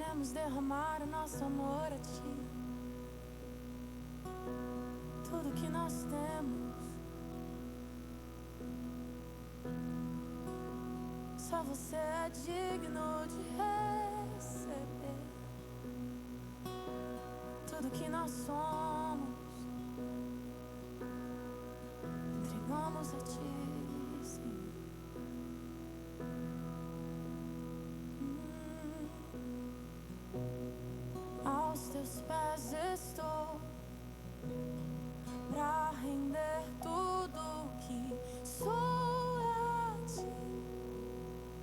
Queremos derramar o nosso amor a ti. Tudo que nós temos, só você é digno de receber. Tudo que nós somos, entregamos a ti, Senhor. Aos teus pés estou, pra render tudo que sou a ti.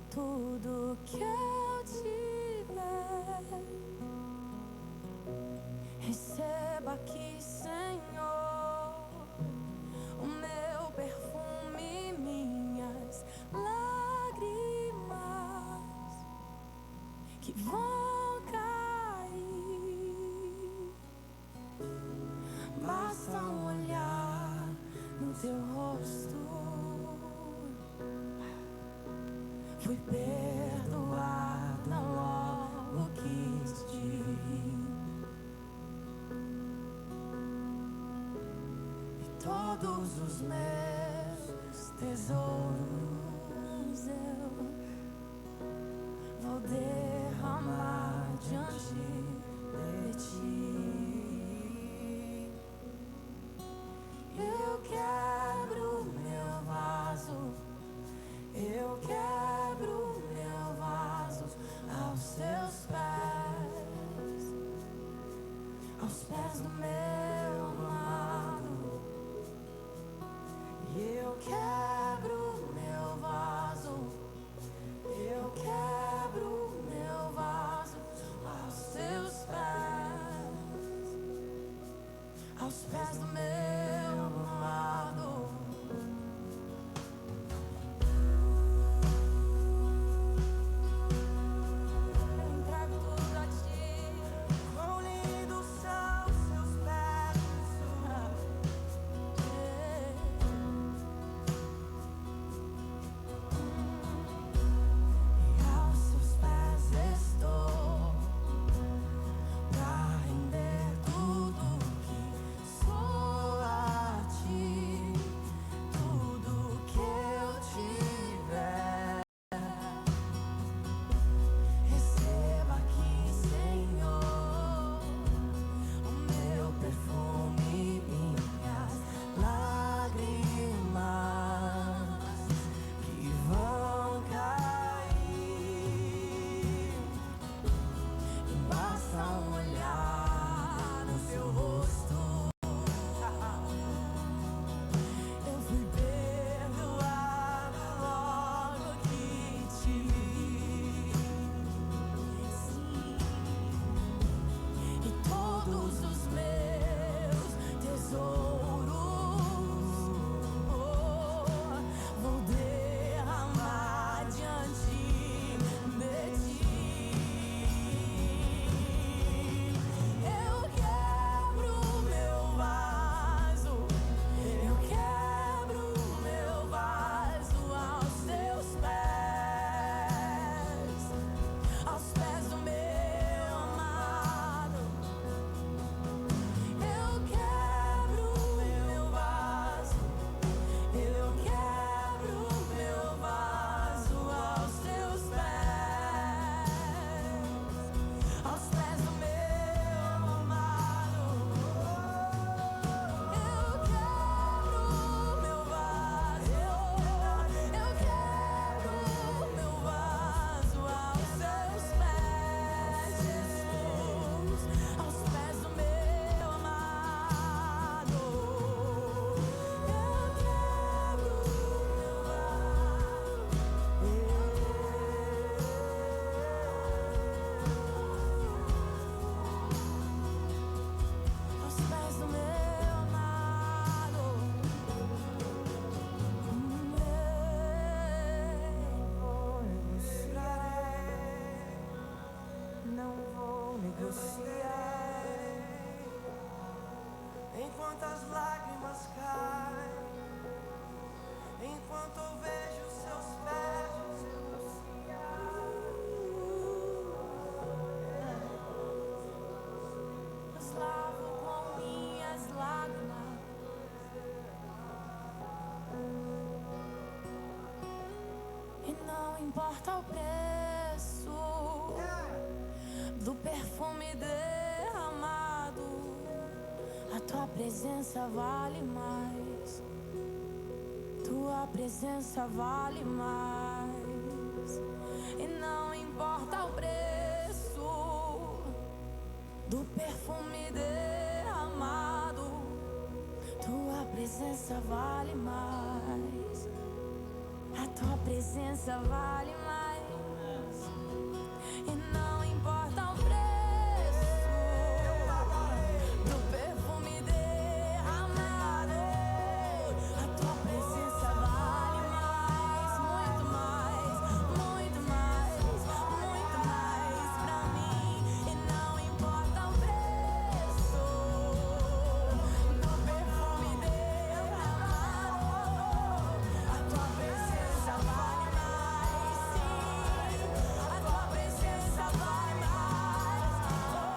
Tudo que eu tiver, receba aqui, Senhor, o meu perfume, minhas lágrimas que vão cair. Basta um olhar no teu rosto, fui perdoada, logo quis te rir. E todos os meus tesouros eu vou derramar diante de ti. Eu quebro meu vaso, eu quebro meu vaso aos teus pés, aos pés do meu amado. E eu quebro meu vaso, eu quebro meu vaso aos teus pés, aos pés do meu amado. Tudo que sou a importa o preço do perfume derramado, a tua presença vale mais. Tua presença vale mais. E não importa o preço do perfume derramado, tua presença vale mais. A tua presença vale mais. E não importa o preço do perfume derramado, a tua presença vale mais, muito mais, muito mais, muito mais pra mim. E não importa o preço do perfume derramado, a tua presença vale mais, sim, a tua presença vale mais. Oh,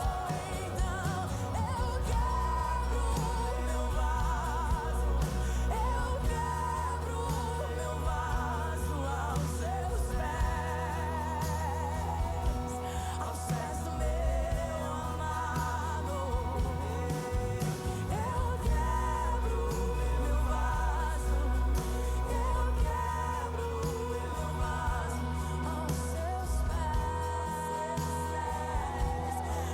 então eu quebro o meu vaso, eu quebro o meu vaso aos seus pés do meu amado. Eu quebro o meu vaso, eu quebro o meu vaso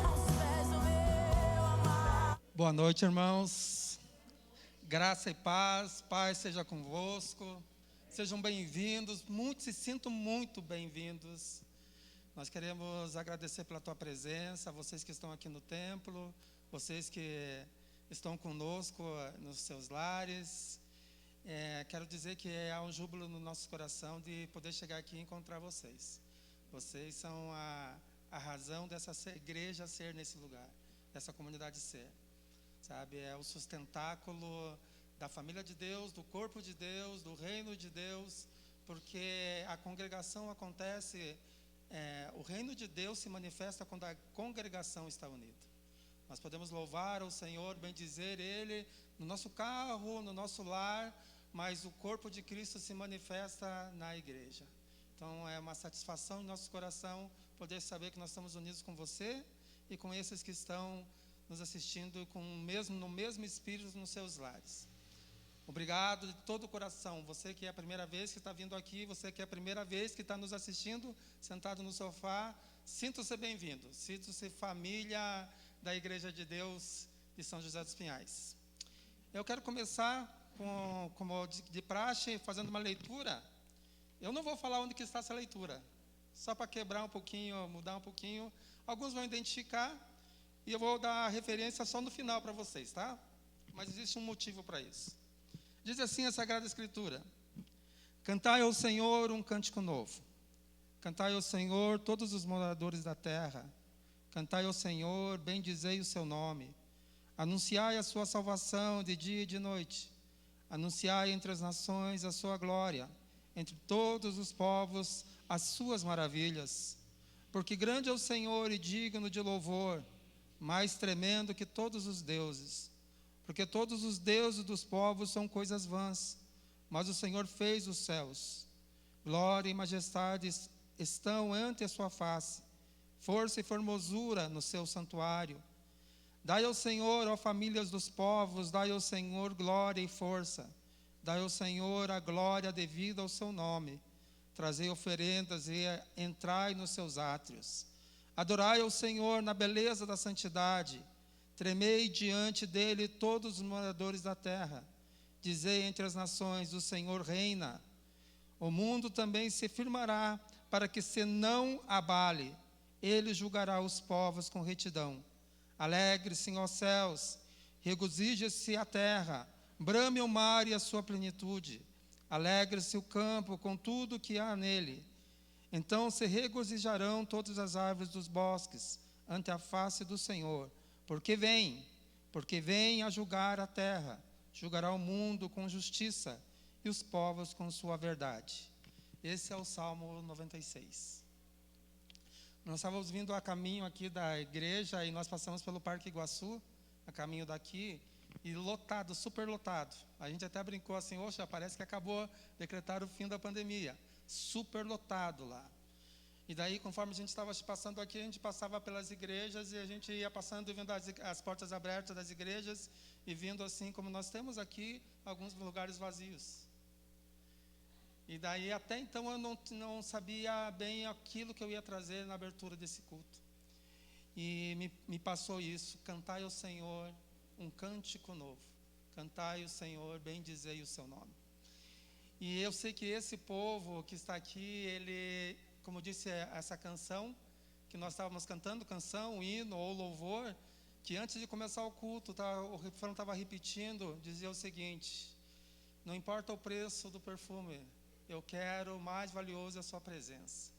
aos seus pés do meu amado. Boa noite, irmãos. Graça e paz, paz seja convosco. Sejam bem-vindos, se sintam muito bem-vindos. Nós queremos agradecer pela tua presença, vocês que estão aqui no templo, vocês que estão conosco nos seus lares. Quero dizer que há um júbilo no nosso coração de poder chegar aqui e encontrar vocês. Vocês são a razão dessa igreja ser nesse lugar, dessa comunidade ser. Sabe, é o sustentáculo da família de Deus, do corpo de Deus, do reino de Deus, porque a congregação acontece, o reino de Deus se manifesta quando a congregação está unida. Nós podemos louvar o Senhor, bendizer Ele no nosso carro, no nosso lar, mas o corpo de Cristo se manifesta na igreja. Então é uma satisfação no nosso coração poder saber que nós estamos unidos com você e com esses que estão nos assistindo no mesmo espírito nos seus lares. Obrigado de todo o coração. Você que é a primeira vez que está vindo aqui, você que é a primeira vez que está nos assistindo, sentado no sofá, sinta-se bem-vindo. Sinta-se família da Igreja de Deus de São José dos Pinhais. Eu quero começar, como de praxe, fazendo uma leitura. Eu não vou falar onde que está essa leitura, só para quebrar um pouquinho, mudar um pouquinho. Alguns vão identificar, e eu vou dar a referência só no final para vocês, tá? Mas existe um motivo para isso. Diz assim a Sagrada Escritura: cantai ao Senhor um cântico novo. Cantai ao Senhor todos os moradores da terra. Cantai ao Senhor, bendizei o seu nome. Anunciai a sua salvação de dia e de noite. Anunciai entre as nações a sua glória, entre todos os povos as suas maravilhas. Porque grande é o Senhor e digno de louvor, mais tremendo que todos os deuses. Porque todos os deuses dos povos são coisas vãs, mas o Senhor fez os céus. Glória e majestade estão ante a sua face, força e formosura no seu santuário. Dai ao Senhor, ó famílias dos povos, dai ao Senhor glória e força. Dai ao Senhor a glória devida ao seu nome. Trazei oferendas e entrai nos seus átrios. Adorai ao Senhor na beleza da santidade. Tremei diante dele todos os moradores da terra. Dizei entre as nações: o Senhor reina. O mundo também se firmará, para que se não abale. Ele julgará os povos com retidão. Alegre-se, ó céus, regozije-se a terra, brame o mar e a sua plenitude. Alegre-se o campo com tudo que há nele. Então se regozijarão todas as árvores dos bosques ante a face do Senhor, porque vem a julgar a terra, julgará o mundo com justiça e os povos com sua verdade. Esse é o Salmo 96. Nós estávamos vindo a caminho aqui da igreja e nós passamos pelo Parque Iguaçu, a caminho daqui, e lotado, super lotado. A gente até brincou assim: oxa, parece que acabou de decretar o fim da pandemia. superlotado lá. E daí, conforme a gente estava passando aqui, a gente passava pelas igrejas e a gente ia passando e vendo as portas abertas das igrejas e vindo assim, como nós temos aqui, alguns lugares vazios. E daí, até então, eu não sabia bem aquilo que eu ia trazer na abertura desse culto. E me passou isso: cantai ao Senhor um cântico novo. Cantai ao Senhor, bendizei o seu nome. E eu sei que esse povo que está aqui, ele, como disse essa canção, que nós estávamos cantando, canção, hino ou louvor, que antes de começar o culto, o refrão estava repetindo, dizia o seguinte: não importa o preço do perfume, eu quero, o mais valioso é a sua presença.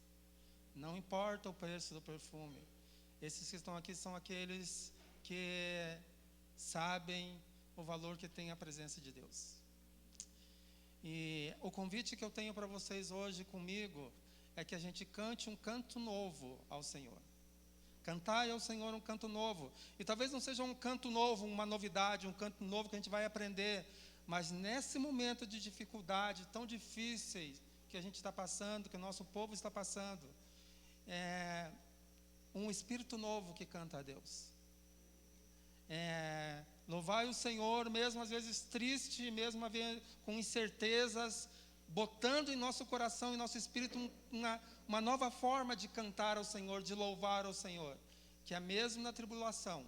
Não importa o preço do perfume. Esses que estão aqui são aqueles que sabem o valor que tem a presença de Deus. E o convite que eu tenho para vocês hoje comigo é que a gente cante um canto novo ao Senhor. Cantai ao Senhor um canto novo. E talvez não seja um canto novo, uma novidade, um canto novo que a gente vai aprender, mas nesse momento de dificuldade tão difíceis que a gente está passando, que o nosso povo está passando, é um espírito novo que canta a Deus. Louvai o Senhor, mesmo às vezes triste, mesmo com incertezas, botando em nosso coração e nosso espírito uma nova forma de cantar ao Senhor, de louvar ao Senhor, que é mesmo na tribulação.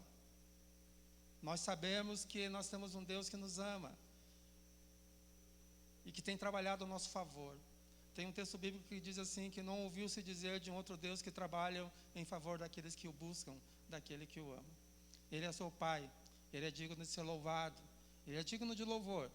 Nós sabemos que nós temos um Deus que nos ama e que tem trabalhado a nosso favor. Tem um texto bíblico que diz assim, que não ouviu-se dizer de um outro Deus que trabalha em favor daqueles que o buscam, daquele que o ama. Ele é seu Pai, Ele é digno de ser louvado, Ele é digno de louvor.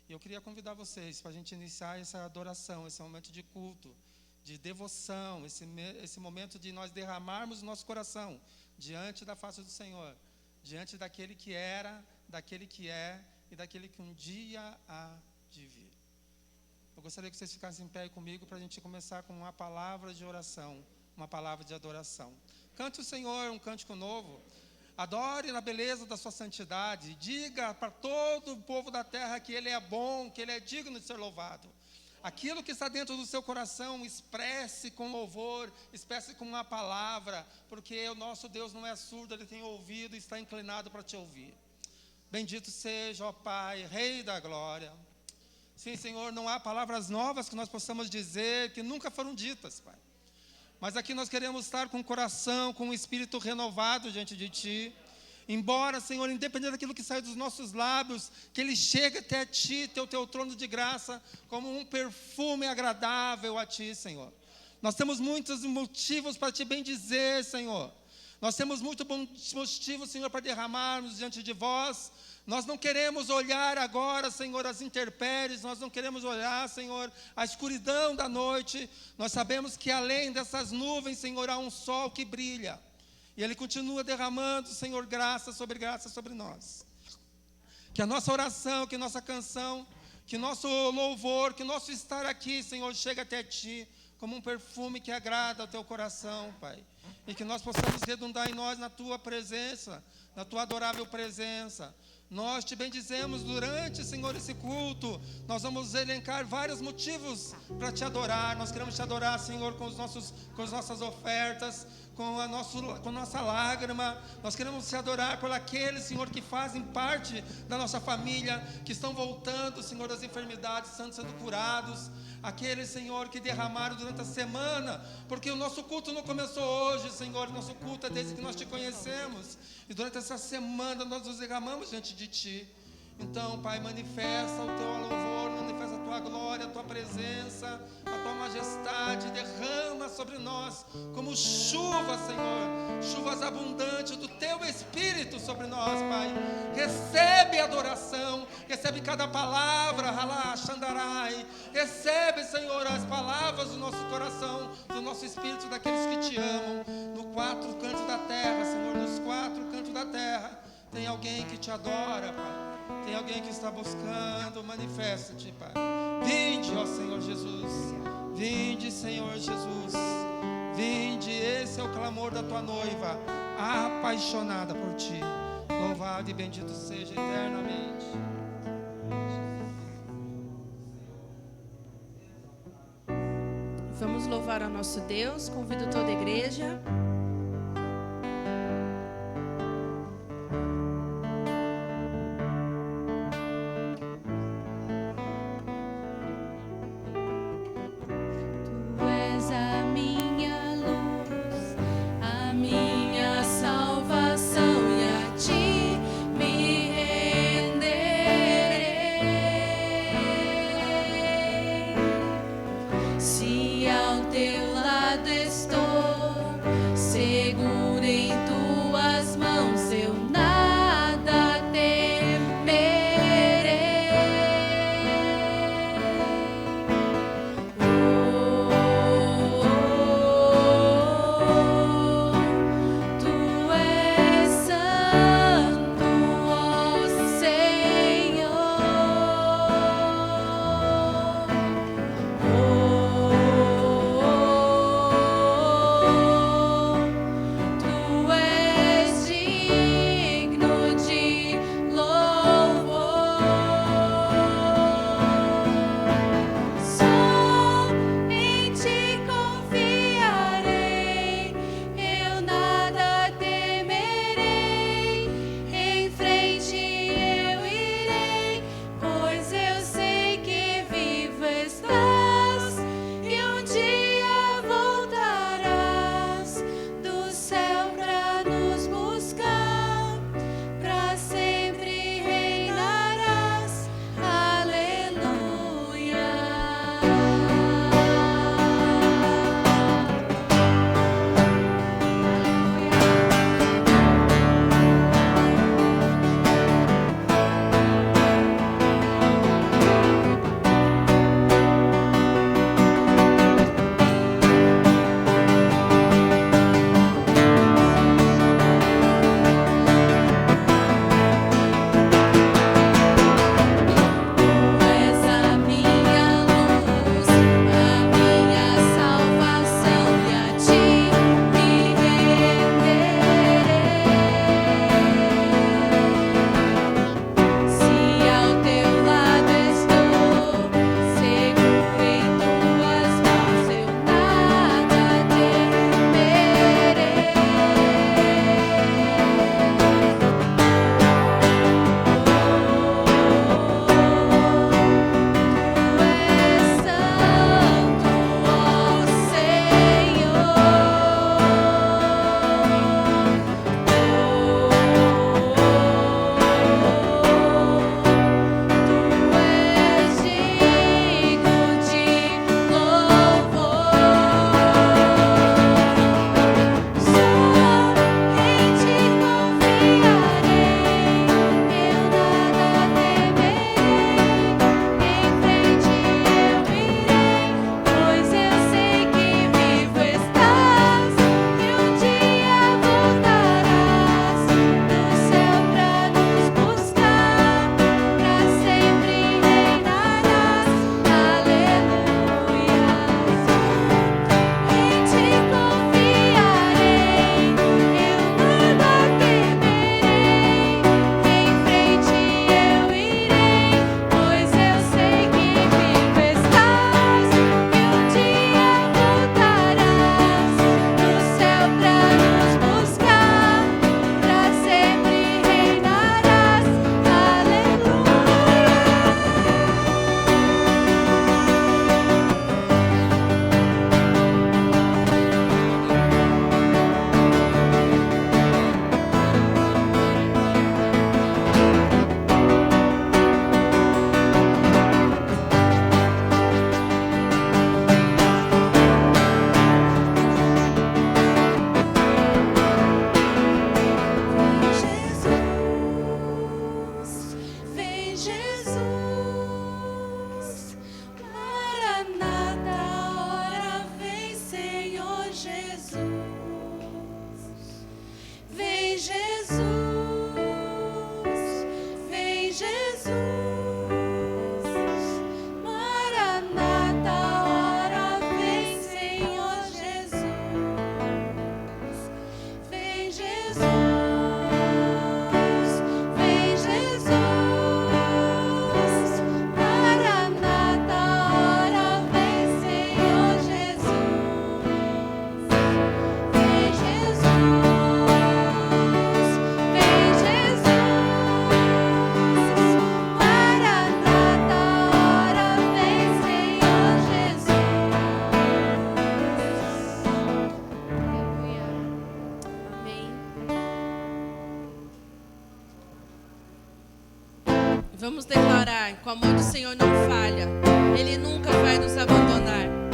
E eu queria convidar vocês para a gente iniciar essa adoração, esse momento de culto, de devoção, esse momento de nós derramarmos o nosso coração diante da face do Senhor, diante daquele que era, daquele que é e daquele que um dia há de vir. Eu gostaria que vocês ficassem em pé comigo para a gente começar com uma palavra de oração, uma palavra de adoração. Cante o Senhor um cântico novo. Adore na beleza da sua santidade. Diga para todo o povo da terra que Ele é bom, que Ele é digno de ser louvado. Aquilo que está dentro do seu coração, expresse com louvor, expresse com uma palavra, porque o nosso Deus não é surdo, Ele tem ouvido e está inclinado para te ouvir. Bendito seja, ó Pai, Rei da glória. Sim, Senhor, não há palavras novas que nós possamos dizer, que nunca foram ditas, Pai. Mas aqui nós queremos estar com o coração, com o espírito renovado diante de Ti. Embora, Senhor, independente daquilo que sai dos nossos lábios, que Ele chegue até Ti, teu trono de graça, como um perfume agradável a Ti, Senhor. Nós temos muitos motivos para Te bendizer, Senhor. Nós temos muitos motivos, Senhor, para derramarmos diante de Vós. Nós não queremos olhar agora, Senhor, as intempéries, nós não queremos olhar, Senhor, a escuridão da noite. Nós sabemos que além dessas nuvens, Senhor, há um sol que brilha. E Ele continua derramando, Senhor, graça sobre nós. Que a nossa oração, que a nossa canção, que nosso louvor, que nosso estar aqui, Senhor, chegue até Ti, como um perfume que agrada ao Teu coração, Pai. E que nós possamos redundar em nós na Tua presença, na Tua adorável presença. Nós Te bendizemos durante, Senhor, esse culto. Nós vamos elencar vários motivos para Te adorar. Nós queremos Te adorar, Senhor, com as nossas ofertas, com a nossa lágrima. Nós queremos Te adorar por aqueles, Senhor, que fazem parte da nossa família, que estão voltando, Senhor, das enfermidades, estão sendo curados. Aqueles, Senhor, que derramaram durante a semana, porque o nosso culto não começou hoje, Senhor, nosso culto é desde que nós Te conhecemos, e durante essa semana nós nos derramamos diante de Ti. Então, Pai, manifesta o Teu louvor, manifesta a Tua glória, a Tua presença, a Tua majestade, derrama sobre nós como chuva, Senhor, chuvas abundantes do Teu Espírito sobre nós, Pai. Recebe a adoração, recebe cada palavra, halá, xandarai, recebe, Senhor, as palavras do nosso coração, do nosso espírito, daqueles que Te amam, no quatro cantos da terra, Senhor, nos quatro cantos da terra, tem alguém que Te adora, Pai. Tem alguém que está buscando, manifesta-te, Pai. Vinde, ó Senhor Jesus. Vinde, Senhor Jesus. Vinde, esse é o clamor da Tua noiva, apaixonada por Ti. Louvado e bendito seja eternamente. Vamos louvar ao nosso Deus. Convido toda a igreja. Tu és a minha luz, a minha salvação, e a ti me renderei. Se ao teu lado estou, confiar, que o amor do Senhor não falha. Ele nunca vai nos abandonar.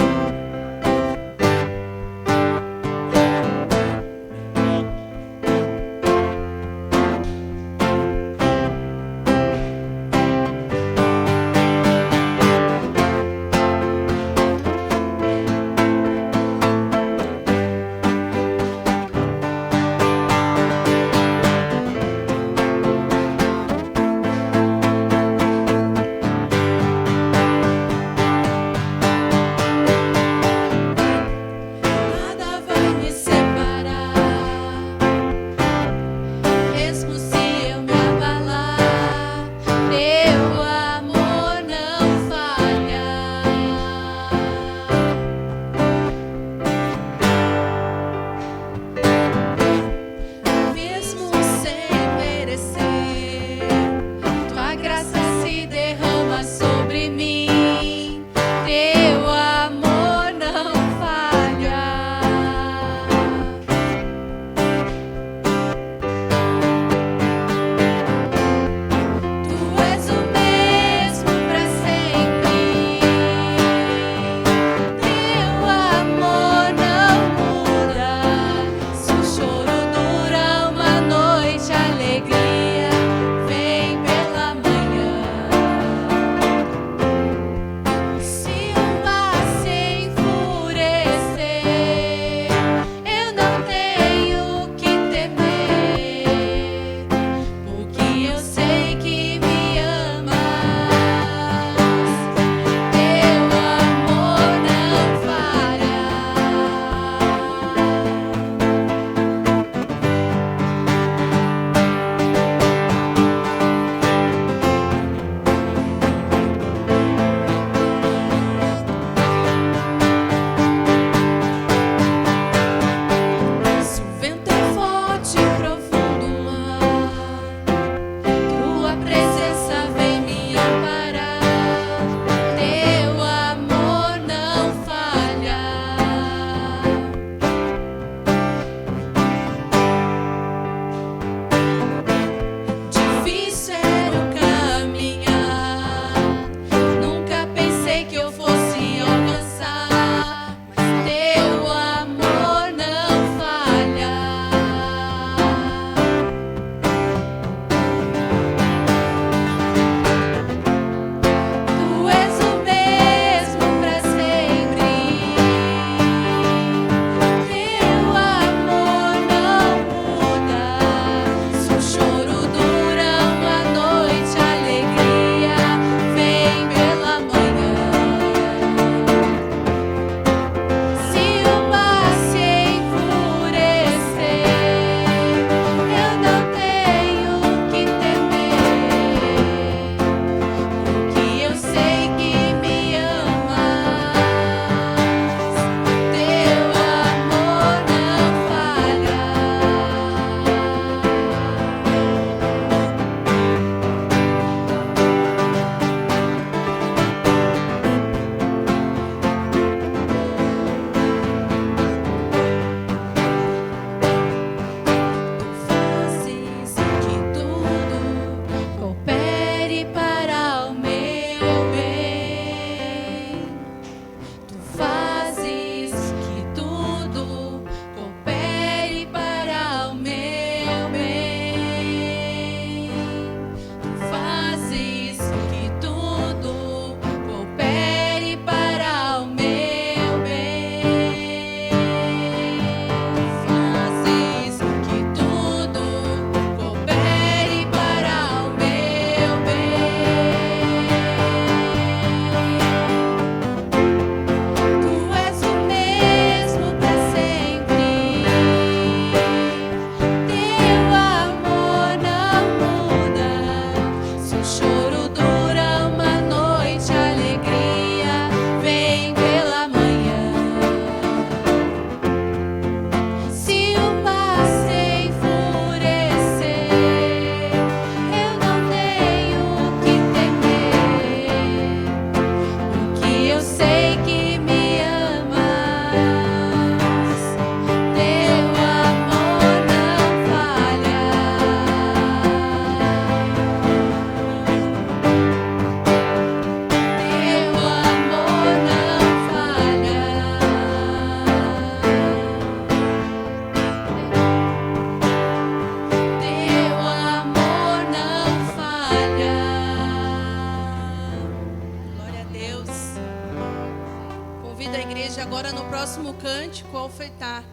convido a igreja agora no próximo cântico a ofertar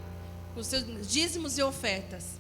os seus dízimos e ofertas.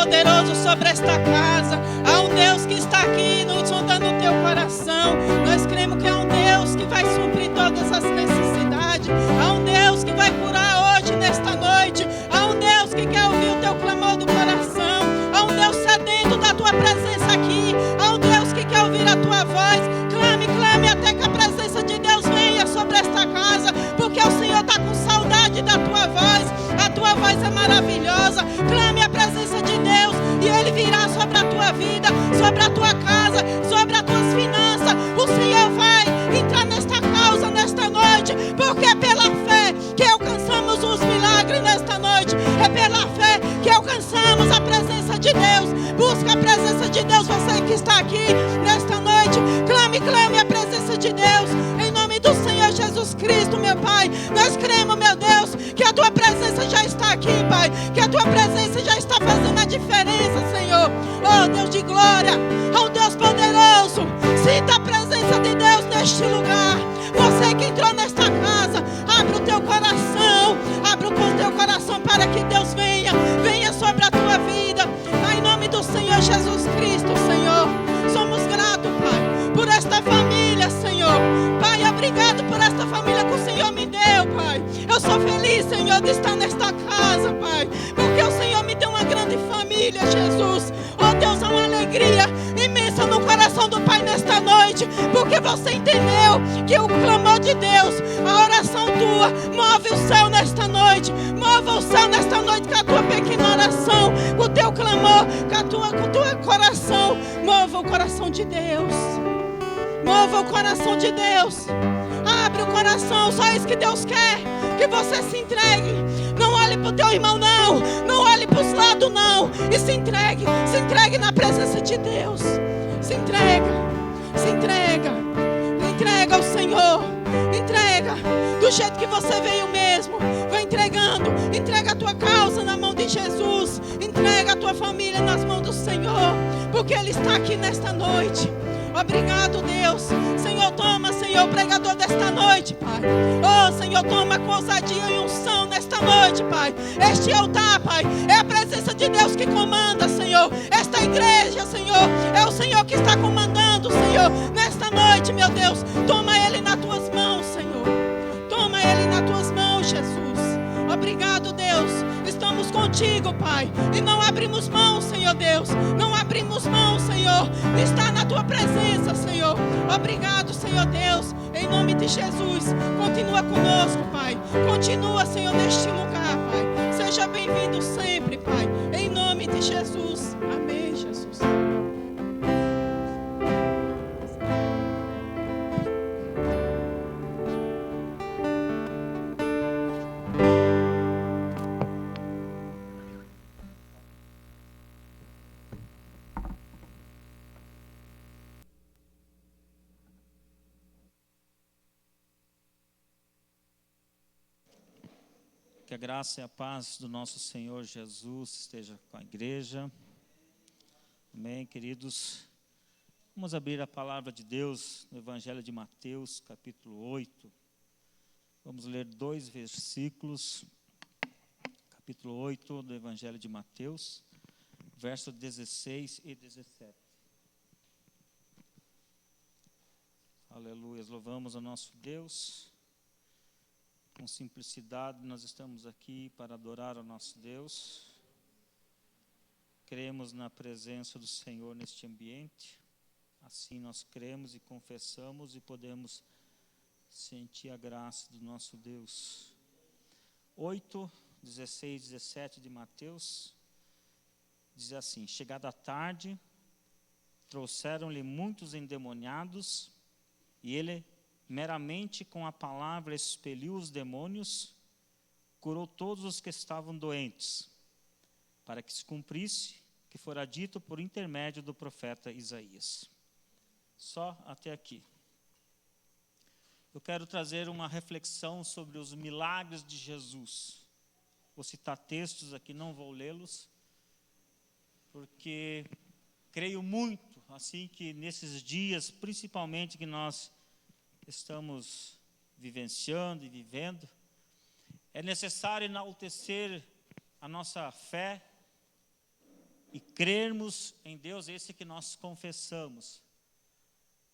poderoso sobre esta casa. Há um Deus que está aqui nos sondando o teu coração. Nós cremos que há um Deus que vai suprir todas as necessidades. Há um Deus que vai curar hoje, nesta noite. Há um Deus que quer ouvir o teu clamor do coração. Há um Deus sedento da tua presença aqui. Há um Deus que quer ouvir a tua voz. Clame, clame até que a presença de Deus venha sobre esta casa, porque o Senhor está com saudade da tua voz. A tua voz é maravilhosa. Clame a presença de Deus e Ele virá sobre a tua vida, sobre a tua casa, sobre as tuas finanças. O Senhor vai entrar nesta causa nesta noite, porque é pela fé que alcançamos os milagres nesta noite. É pela fé que alcançamos a presença de Deus. Busca a presença de Deus, você que está aqui nesta noite. Clame, clame a presença de Deus, em nome do Senhor Jesus Cristo, meu Pai. Nós cremos, meu Deus, que a tua presença já está aqui, Pai, que a tua presença já está fazendo a diferença, Senhor. Oh, Deus de glória, oh Deus poderoso, sinta a presença de Deus neste lugar. Você que entrou nesta casa, abre o teu coração. Abre o teu coração para que Deus venha sobre a tua vida. Pai, em nome do Senhor Jesus Cristo, Senhor. Somos gratos, Pai, por esta família, Senhor. Pai, obrigado por esta família que o Senhor me deu, Pai. Eu sou feliz, Senhor, de estar nesta casa, Pai, porque o Senhor me deu uma grande família, Jesus. Oh Deus, há uma alegria imensa no coração do Pai nesta noite, porque você entendeu que o clamor de Deus, a oração tua, move o céu nesta noite. Mova o céu nesta noite com a tua pequena oração, com o teu clamor, com o teu coração. Mova o coração de Deus. Mova o coração de Deus. Abre o coração, só isso que Deus quer, que você se entregue. Não olhe para o teu irmão, não. Não olhe para os lados, não. E se entregue na presença de Deus. Se entrega ao Senhor. Entrega do jeito que você veio mesmo. Vai entregando. Entrega a tua causa na mão de Jesus. Entrega a tua família nas mãos do Senhor, porque Ele está aqui nesta noite. Obrigado, Deus. Senhor, toma, Senhor, pregador desta noite, Pai. Oh, Senhor, toma com ousadia e unção nesta noite, Pai. Este altar, Pai, é a presença de Deus que comanda, Senhor. Esta igreja, Senhor, é o Senhor que está comandando, Senhor. Nesta noite, meu Deus, toma Ele nas tuas mãos, Senhor. Toma Ele nas tuas mãos, Jesus. Obrigado, Deus. Estamos contigo, Pai. E não abrimos mão, Senhor Deus. Não abrimos mão, Senhor. Está na tua presença, Senhor. Obrigado, Senhor Deus. Em nome de Jesus. Continua conosco, Pai. Continua, Senhor, neste lugar, Pai. Seja bem-vindo sempre, Pai. Em nome de Jesus. Amém, Jesus. Que a graça e a paz do nosso Senhor Jesus esteja com a igreja. Amém, queridos. Vamos abrir a palavra de Deus no Evangelho de Mateus, capítulo 8. Vamos ler 2 versículos. Capítulo 8 do Evangelho de Mateus, versos 16 e 17. Aleluia, louvamos ao nosso Deus. Com simplicidade, nós estamos aqui para adorar ao nosso Deus. Cremos na presença do Senhor neste ambiente. Assim nós cremos e confessamos e podemos sentir a graça do nosso Deus. 8, 16, 17 de Mateus, diz assim: chegada a tarde, trouxeram-lhe muitos endemoniados, e ele meramente com a palavra expeliu os demônios, curou todos os que estavam doentes, para que se cumprisse o que fora dito por intermédio do profeta Isaías. Só até aqui. Eu quero trazer uma reflexão sobre os milagres de Jesus. Vou citar textos aqui, não vou lê-los, porque creio muito, assim, que nesses dias, principalmente que nós estamos vivenciando e vivendo, é necessário enaltecer a nossa fé e crermos em Deus, esse que nós confessamos.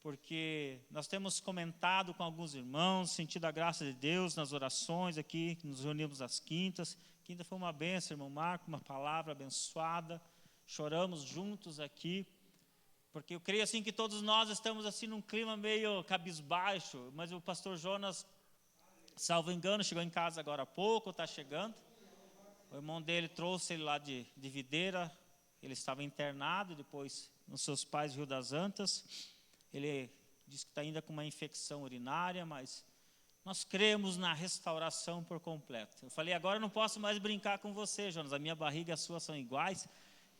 Porque nós temos comentado com alguns irmãos, sentido a graça de Deus nas orações aqui, nos reunimos às quintas. Quinta foi uma bênção, irmão Marco, uma palavra abençoada. Choramos juntos aqui. Porque eu creio assim que todos nós estamos assim num clima meio cabisbaixo, mas o pastor Jonas, salvo engano, chegou em casa agora há pouco, está chegando. O irmão dele trouxe ele lá de Videira, ele estava internado, depois nos seus pais, Rio das Antas. Ele disse que está ainda com uma infecção urinária, mas nós cremos na restauração por completo. Eu falei, agora eu não posso mais brincar com você, Jonas, a minha barriga e a sua são iguais.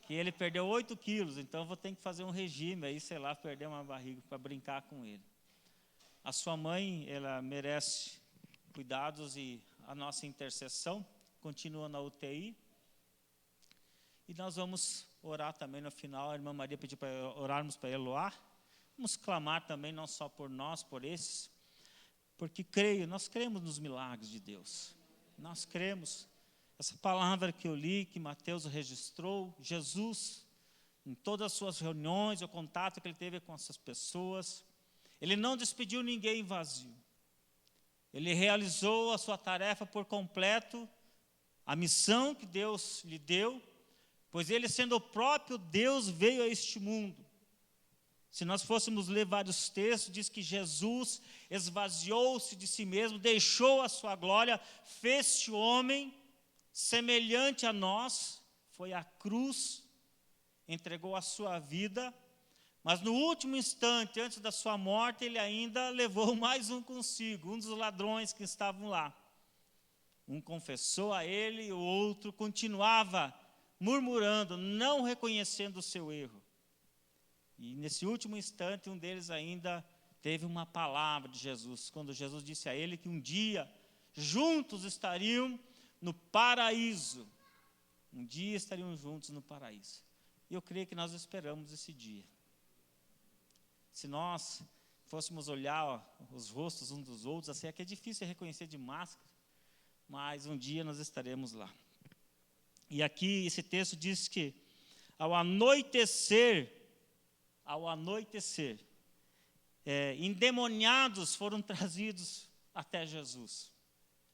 Que ele perdeu 8 quilos, então eu vou ter que fazer um regime aí, sei lá, perder uma barriga para brincar com ele. A sua mãe, ela merece cuidados e a nossa intercessão, continua na UTI. E nós vamos orar também no final, a irmã Maria pediu para orarmos para Eloá. Vamos clamar também, não só por nós, por esses. porque nós cremos nos milagres de Deus. Nós cremos. Essa palavra que eu li, que Mateus registrou, Jesus, em todas as suas reuniões, o contato que ele teve com essas pessoas, ele não despediu ninguém vazio. Ele realizou a sua tarefa por completo, a missão que Deus lhe deu, pois ele, sendo o próprio Deus, veio a este mundo. Se nós fôssemos ler vários textos, diz que Jesus esvaziou-se de si mesmo, deixou a sua glória, fez-se homem, semelhante a nós, foi à cruz, entregou a sua vida, mas no último instante, antes da sua morte, ele ainda levou mais um consigo, um dos ladrões que estavam lá. Um confessou a ele, e o outro continuava murmurando, não reconhecendo o seu erro. E nesse último instante, um deles ainda teve uma palavra de Jesus, quando Jesus disse a ele que um dia juntos estariam no paraíso. Um dia estariam juntos no paraíso. E eu creio que nós esperamos esse dia. Se nós fôssemos olhar os rostos uns dos outros, assim é que é difícil reconhecer de máscara, mas um dia nós estaremos lá. E aqui esse texto diz que ao anoitecer, endemoniados foram trazidos até Jesus,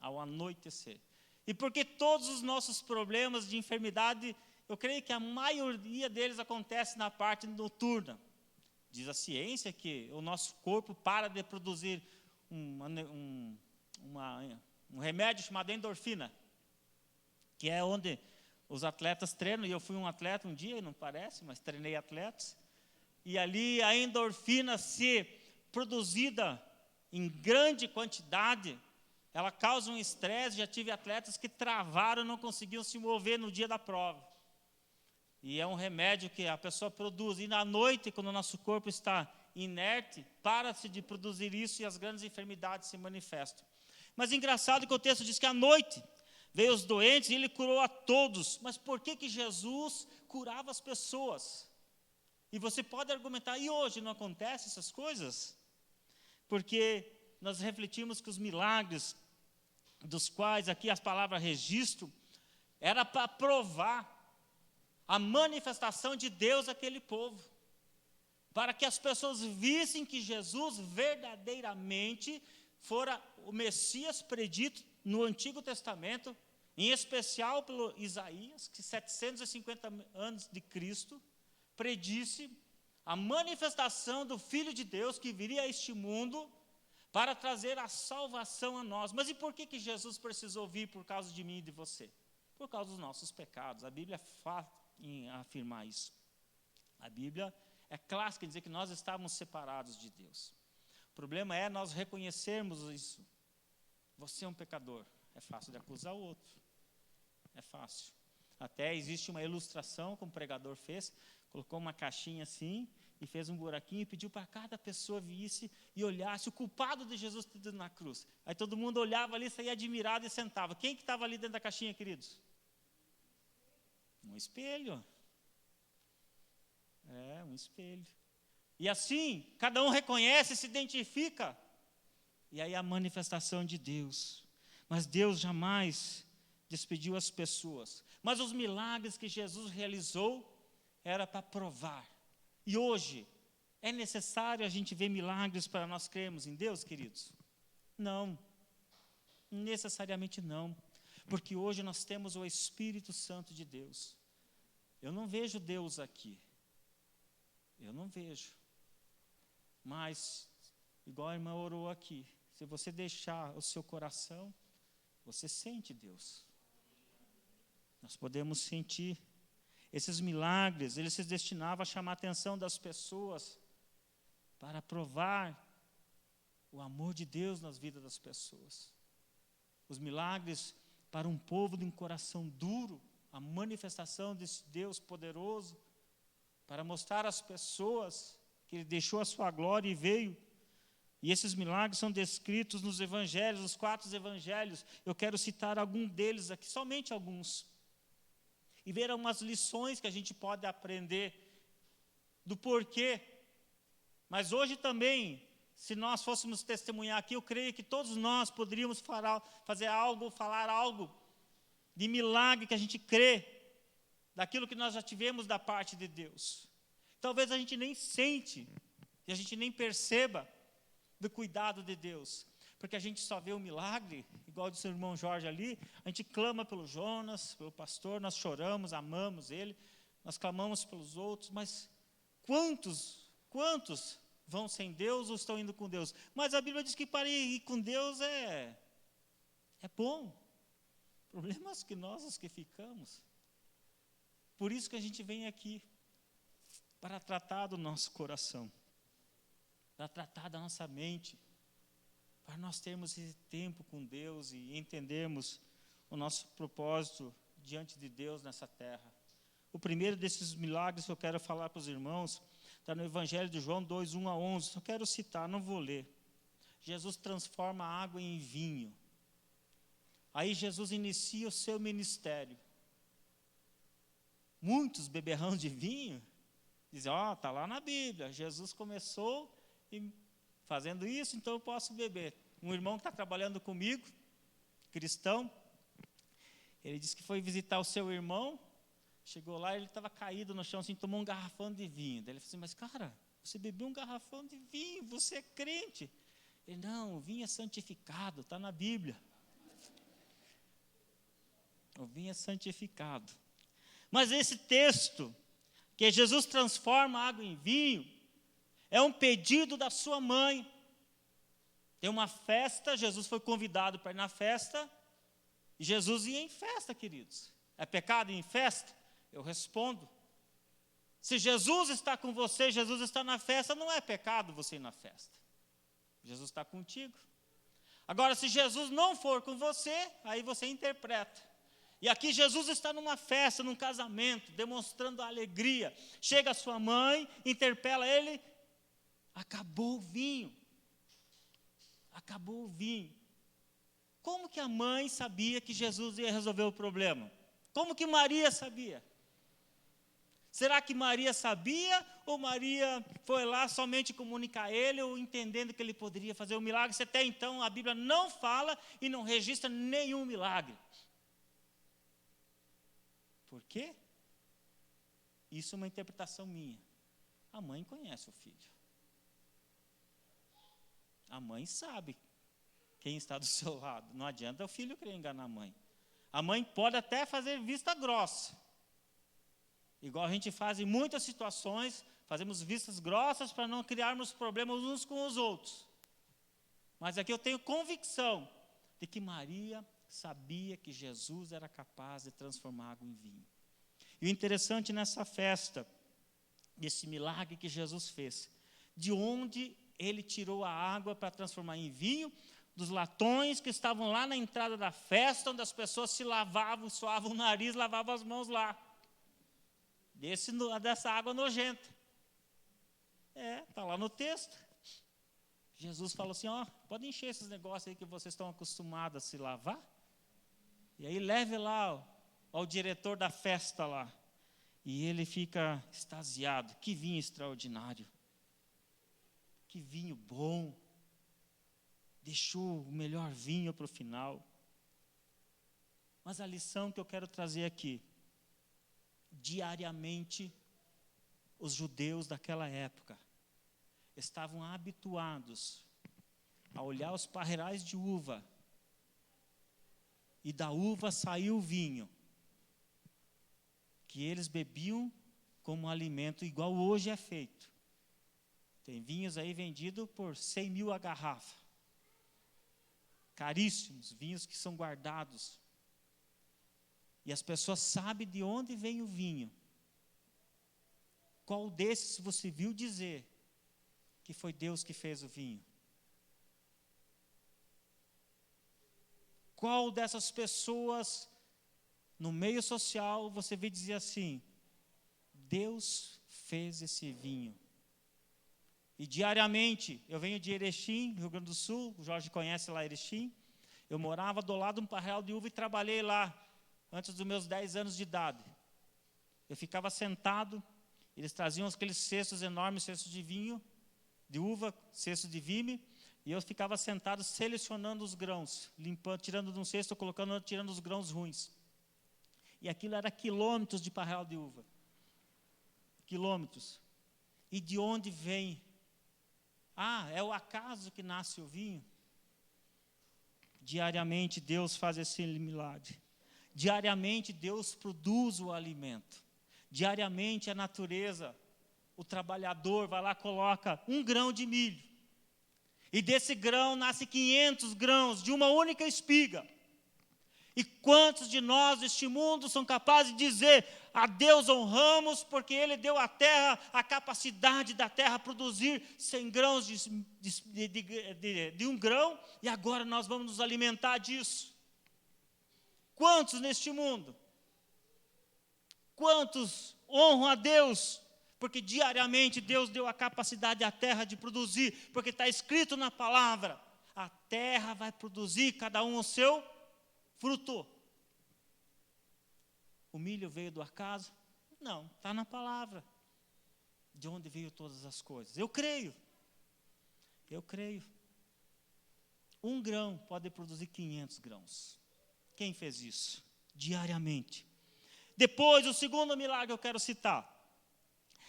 ao anoitecer. E porque todos os nossos problemas de enfermidade, eu creio que a maioria deles acontece na parte noturna. Diz a ciência que o nosso corpo para de produzir um remédio chamado endorfina, que é onde os atletas treinam, e eu fui um atleta um dia, não parece, mas treinei atletas, e ali a endorfina, se produzida em grande quantidade, ela causa um estresse. Já tive atletas que travaram, não conseguiam se mover no dia da prova. E é um remédio que a pessoa produz, e na noite, quando o nosso corpo está inerte, para-se de produzir isso e as grandes enfermidades se manifestam. Mas engraçado que o texto diz que à noite veio os doentes e ele curou a todos. Mas por que Jesus curava as pessoas? E você pode argumentar, e hoje não acontecem essas coisas? Porque nós refletimos que os milagres, dos quais aqui as palavras registro, era para provar a manifestação de Deus àquele povo, para que as pessoas vissem que Jesus verdadeiramente fora o Messias predito no Antigo Testamento, em especial pelo Isaías, que 750 anos de Cristo, predisse a manifestação do Filho de Deus que viria a este mundo para trazer a salvação a nós. Mas e por que Jesus precisou vir por causa de mim e de você? Por causa dos nossos pecados. A Bíblia fala em afirmar isso. A Bíblia é clássica em dizer que nós estávamos separados de Deus. O problema é nós reconhecermos isso. Você é um pecador. É fácil de acusar o outro. É fácil. Até existe uma ilustração que um pregador fez, colocou uma caixinha assim e fez um buraquinho e pediu para cada pessoa visse e olhasse o culpado de Jesus ter ido na cruz. Aí todo mundo olhava ali, saía admirado e sentava. Quem que estava ali dentro da caixinha, queridos? Um espelho. É, um espelho. E assim, cada um reconhece, se identifica. E aí a manifestação de Deus. Mas Deus jamais despediu as pessoas. Mas os milagres que Jesus realizou era para provar. E hoje, é necessário a gente ver milagres para nós crermos em Deus, queridos? Não. Necessariamente não. Porque hoje nós temos o Espírito Santo de Deus. Eu não vejo Deus aqui. Eu não vejo. Mas, igual a irmã orou aqui, se você deixar o seu coração, você sente Deus. Nós podemos sentir. Esses milagres, eles se destinavam a chamar a atenção das pessoas para provar o amor de Deus nas vidas das pessoas. Os milagres para um povo de um coração duro, a manifestação desse Deus poderoso, para mostrar às pessoas que Ele deixou a sua glória e veio. E esses milagres são descritos nos evangelhos, os 4 evangelhos. Eu quero citar algum deles aqui, somente alguns. E ver algumas lições que a gente pode aprender do porquê. Mas hoje também, se nós fôssemos testemunhar aqui, eu creio que todos nós poderíamos falar algo de milagre que a gente crê, daquilo que nós já tivemos da parte de Deus. Talvez a gente nem sente, e a gente nem perceba do cuidado de Deus, porque a gente só vê o milagre, igual disse o irmão Jorge ali, a gente clama pelo Jonas, pelo pastor, nós choramos, amamos ele, nós clamamos pelos outros, mas quantos vão sem Deus ou estão indo com Deus? Mas a Bíblia diz que para ir com Deus é bom. O problema é que nós, os que ficamos. Por isso que a gente vem aqui, para tratar do nosso coração, para tratar da nossa mente, para nós termos esse tempo com Deus e entendermos o nosso propósito diante de Deus nessa terra. O primeiro desses milagres que eu quero falar para os irmãos está no Evangelho de João 2, 1 a 11. Só quero citar, não vou ler. Jesus transforma a água em vinho. Aí Jesus inicia o seu ministério. Muitos beberrão de vinho dizem, está lá na Bíblia. Jesus começou fazendo isso, então eu posso beber. Um irmão que está trabalhando comigo, cristão, ele disse que foi visitar o seu irmão, chegou lá, ele estava caído no chão, assim, tomou um garrafão de vinho. Daí ele falou assim, mas cara, você bebeu um garrafão de vinho, você é crente. Ele, não, o vinho é santificado, está na Bíblia. O vinho é santificado. Mas esse texto, que Jesus transforma a água em vinho, é um pedido da sua mãe. Tem uma festa, Jesus foi convidado para ir na festa, e Jesus ia em festa, queridos. É pecado ir em festa? Eu respondo. Se Jesus está com você, Jesus está na festa, não é pecado você ir na festa. Jesus está contigo. Agora, se Jesus não for com você, aí você interpreta. E aqui Jesus está numa festa, num casamento, demonstrando a alegria. Chega a sua mãe, interpela ele, acabou o vinho. Acabou o vinho. Como que a mãe sabia que Jesus ia resolver o problema? Como que Maria sabia? Será que Maria sabia ou Maria foi lá somente comunicar a ele ou entendendo que ele poderia fazer o milagre? Se até então a Bíblia não fala e não registra nenhum milagre. Por quê? Isso é uma interpretação minha. A mãe conhece o filho. A mãe sabe quem está do seu lado. Não adianta o filho querer enganar a mãe. A mãe pode até fazer vista grossa. Igual a gente faz em muitas situações, fazemos vistas grossas para não criarmos problemas uns com os outros. Mas aqui eu tenho convicção de que Maria sabia que Jesus era capaz de transformar água em vinho. E o interessante nessa festa, desse milagre que Jesus fez, de onde ele tirou a água para transformar em vinho, dos latões que estavam lá na entrada da festa, onde as pessoas se lavavam, suavam o nariz, lavavam as mãos lá. Dessa água nojenta. Está lá no texto. Jesus falou assim, pode encher esses negócios aí que vocês estão acostumados a se lavar. E aí leve lá ao diretor da festa lá. E ele fica extasiado. Que vinho extraordinário. Que vinho bom. Deixou o melhor vinho para o final. Mas a lição que eu quero trazer aqui. Diariamente, os judeus daquela época estavam habituados a olhar os parreirais de uva. E da uva saiu o vinho, que eles bebiam como alimento, igual hoje é feito. Tem vinhos aí vendidos por 100 mil a garrafa. Caríssimos, vinhos que são guardados. E as pessoas sabem de onde vem o vinho. Qual desses você viu dizer que foi Deus que fez o vinho? Qual dessas pessoas, no meio social, você vê dizer assim, Deus fez esse vinho. E diariamente, eu venho de Erechim, Rio Grande do Sul, o Jorge conhece lá Erechim, eu morava do lado de um parreal de uva e trabalhei lá, antes dos meus 10 anos de idade. Eu ficava sentado, eles traziam aqueles cestos enormes, cestos de vinho, de uva, cesto de vime, e eu ficava sentado selecionando os grãos, limpando, tirando de um cesto, colocando, tirando os grãos ruins. E aquilo era quilômetros de parral de uva. Quilômetros. E de onde vem? Ah, é o acaso que nasce o vinho? Diariamente Deus faz esse milagre. Diariamente Deus produz o alimento. Diariamente a natureza, o trabalhador vai lá, coloca 1 grão de milho. E desse grão nasce 500 grãos de uma única espiga. E quantos de nós deste mundo são capazes de dizer: a Deus honramos porque Ele deu à terra a capacidade da terra produzir 100 grãos de 1 grão, e agora nós vamos nos alimentar disso. Quantos neste mundo? Quantos honram a Deus? Porque diariamente Deus deu a capacidade à terra de produzir, porque está escrito na palavra: a terra vai produzir cada um o seu fruto. O milho veio do acaso? Não, está na palavra. De onde veio todas as coisas? Eu creio. 1 grão pode produzir 500 grãos. Quem fez isso? Diariamente. Depois, o segundo milagre eu quero citar.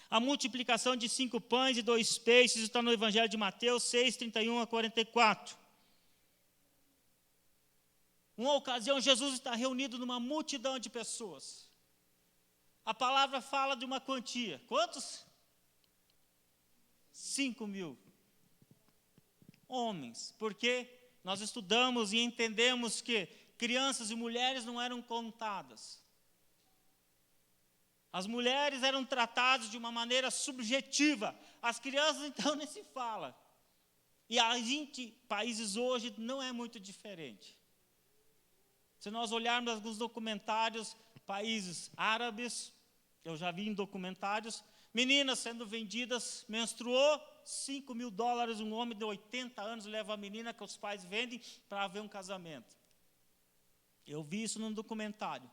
A multiplicação de 5 pães e 2 peixes está no Evangelho de Mateus 6, 31 a 44. Uma ocasião, Jesus está reunido numa multidão de pessoas. A palavra fala de uma quantia. Quantos? 5.000 homens. Porque nós estudamos e entendemos que crianças e mulheres não eram contadas. As mulheres eram tratadas de uma maneira subjetiva. As crianças, então, nem se fala. E a gente, países hoje, não é muito diferente. Se nós olharmos alguns documentários, países árabes, eu já vi em documentários, meninas sendo vendidas, menstruou, $5.000, um homem de 80 anos leva a menina que os pais vendem para haver um casamento. Eu vi isso num documentário.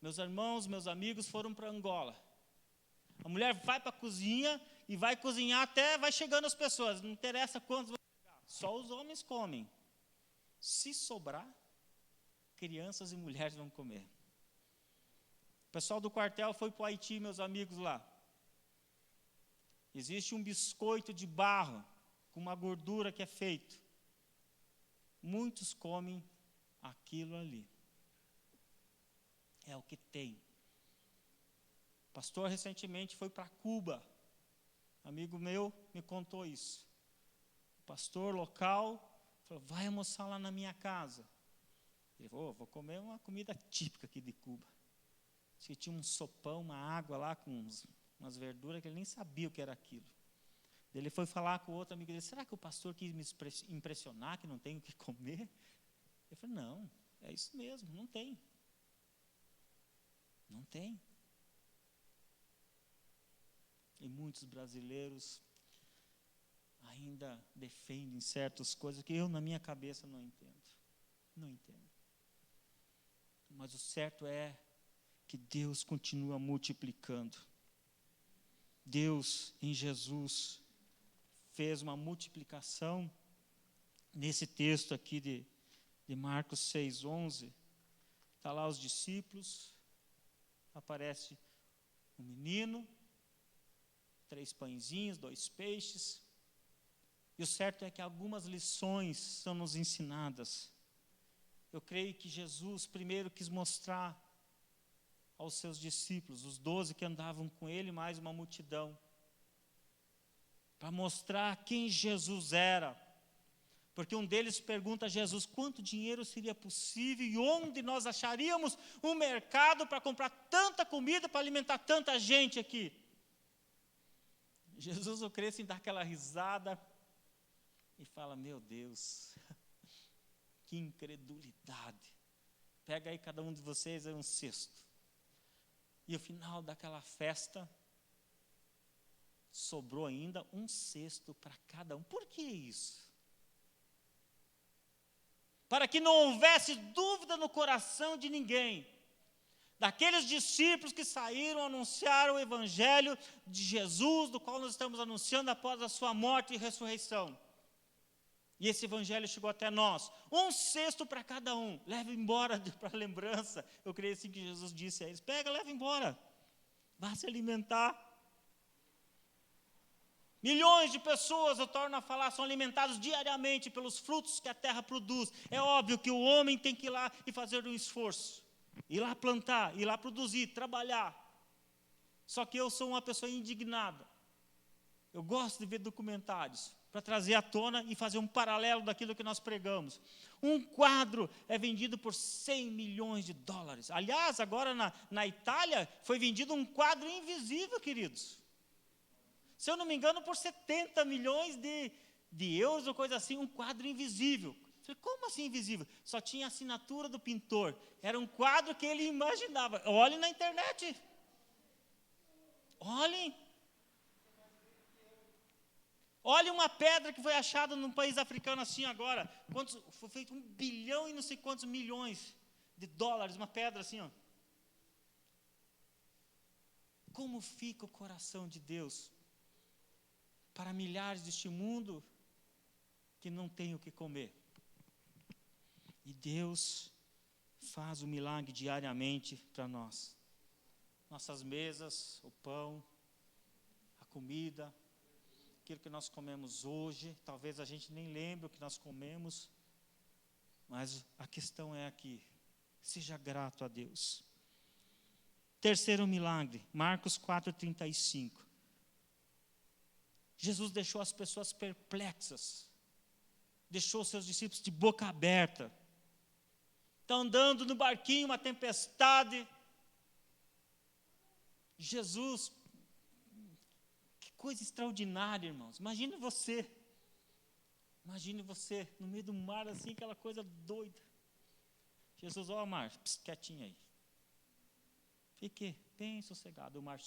Meus irmãos, meus amigos foram para Angola. A mulher vai para a cozinha e vai cozinhar até vai chegando as pessoas. Não interessa quantos vão chegar. Só os homens comem. Se sobrar, crianças e mulheres vão comer. O pessoal do quartel foi para o Haiti, meus amigos lá. Existe um biscoito de barro com uma gordura que é feito. Muitos comem aquilo ali. É o que tem. O pastor recentemente foi para Cuba. Amigo meu me contou isso. O pastor local falou: vai almoçar lá na minha casa. Ele falou: vou comer uma comida típica aqui de Cuba. Acho que tinha um sopão, uma água lá com umas verduras que ele nem sabia o que era aquilo. Ele foi falar com o outro amigo dele: será que o pastor quis me impressionar que não tem o que comer? Ele falou: não, é isso mesmo, não tem. Não tem. E muitos brasileiros ainda defendem certas coisas que eu, na minha cabeça, não entendo. Não entendo. Mas o certo é que Deus continua multiplicando. Deus, em Jesus, fez uma multiplicação. Nesse texto aqui de Marcos 6:11, está lá os discípulos, aparece um menino, 3 pãezinhos, 2 peixes. E o certo é que algumas lições são nos ensinadas. Eu creio que Jesus primeiro quis mostrar aos seus discípulos, os 12 que andavam com ele, mais uma multidão, para mostrar quem Jesus era. Porque um deles pergunta a Jesus: quanto dinheiro seria possível e onde nós acharíamos um mercado para comprar tanta comida, para alimentar tanta gente aqui? Jesus, eu creio, assim, dá aquela risada e fala: meu Deus, que incredulidade. Pega aí cada um de vocês um cesto. E no final daquela festa, sobrou ainda um cesto para cada um. Por que isso? Para que não houvesse dúvida no coração de ninguém. daqueles discípulos que saíram anunciar o evangelho de Jesus, do qual nós estamos anunciando após a sua morte e ressurreição. E esse evangelho chegou até nós. 1 cesto para cada um. Leve embora para lembrança. Eu creio assim que Jesus disse a eles. Pega, leva embora. Vá se alimentar. Milhões de pessoas, eu torno a falar, são alimentados diariamente pelos frutos que a terra produz. É óbvio que o homem tem que ir lá e fazer um esforço. Ir lá plantar, ir lá produzir, trabalhar. Só que eu sou uma pessoa indignada. Eu gosto de ver documentários para trazer à tona e fazer um paralelo daquilo que nós pregamos. Um quadro é vendido por 100 milhões de dólares. Aliás, agora na Itália, foi vendido um quadro invisível, queridos. Se eu não me engano, por 70 milhões de euros ou coisa assim, um quadro invisível. Eu falei, como assim invisível? Só tinha a assinatura do pintor. Era um quadro que ele imaginava. Olhem na internet. Olhem. Olha uma pedra que foi achada num país africano assim agora. Foi feito 1 bilhão e não sei quantos milhões de dólares, uma pedra assim, ó. Como fica o coração de Deus para milhares deste mundo que não tem o que comer? E Deus faz o milagre diariamente para nós. Nossas mesas, o pão, a comida, aquilo que nós comemos hoje, talvez a gente nem lembre o que nós comemos, mas a questão é aqui, seja grato a Deus. Terceiro milagre, Marcos 4,35. Jesus deixou as pessoas perplexas, deixou seus discípulos de boca aberta. Estão andando no barquinho, uma tempestade. Jesus, que coisa extraordinária, irmãos. Imagine você no meio do mar assim, aquela coisa doida. Jesus, ó mar, quietinho aí. Fique bem sossegado. O mar,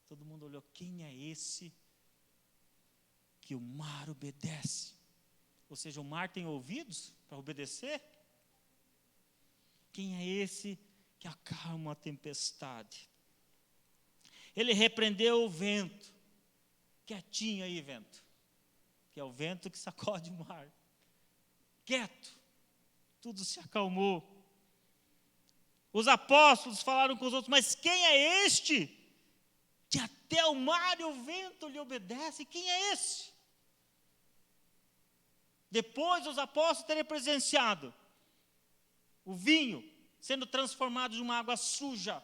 todo mundo olhou, quem é esse que o mar obedece? Ou seja, o mar tem ouvidos para obedecer? Quem é esse que acalma a tempestade? Ele repreendeu o vento. Quietinho aí, vento. Que é o vento que sacode o mar. Quieto. Tudo se acalmou. Os apóstolos falaram com os outros, mas quem é este que até o mar e o vento lhe obedecem? Quem é esse? Depois os apóstolos terem presenciado o vinho sendo transformado de uma água suja,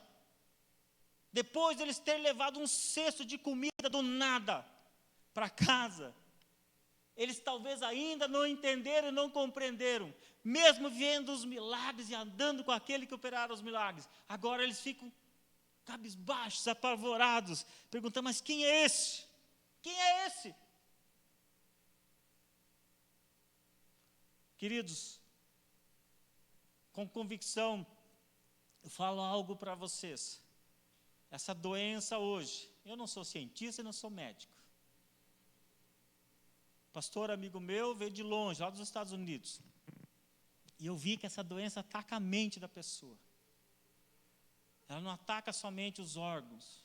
depois eles terem levado um cesto de comida do nada para casa, eles talvez ainda não entenderam e não compreenderam, mesmo vendo os milagres e andando com aquele que operara os milagres. Agora eles ficam cabisbaixos, apavorados, perguntando, mas quem é esse? Quem é esse? Queridos, com convicção, eu falo algo para vocês. Essa doença hoje, eu não sou cientista e não sou médico. Pastor amigo meu veio de longe, lá dos Estados Unidos. E eu vi que essa doença ataca a mente da pessoa. Ela não ataca somente os órgãos.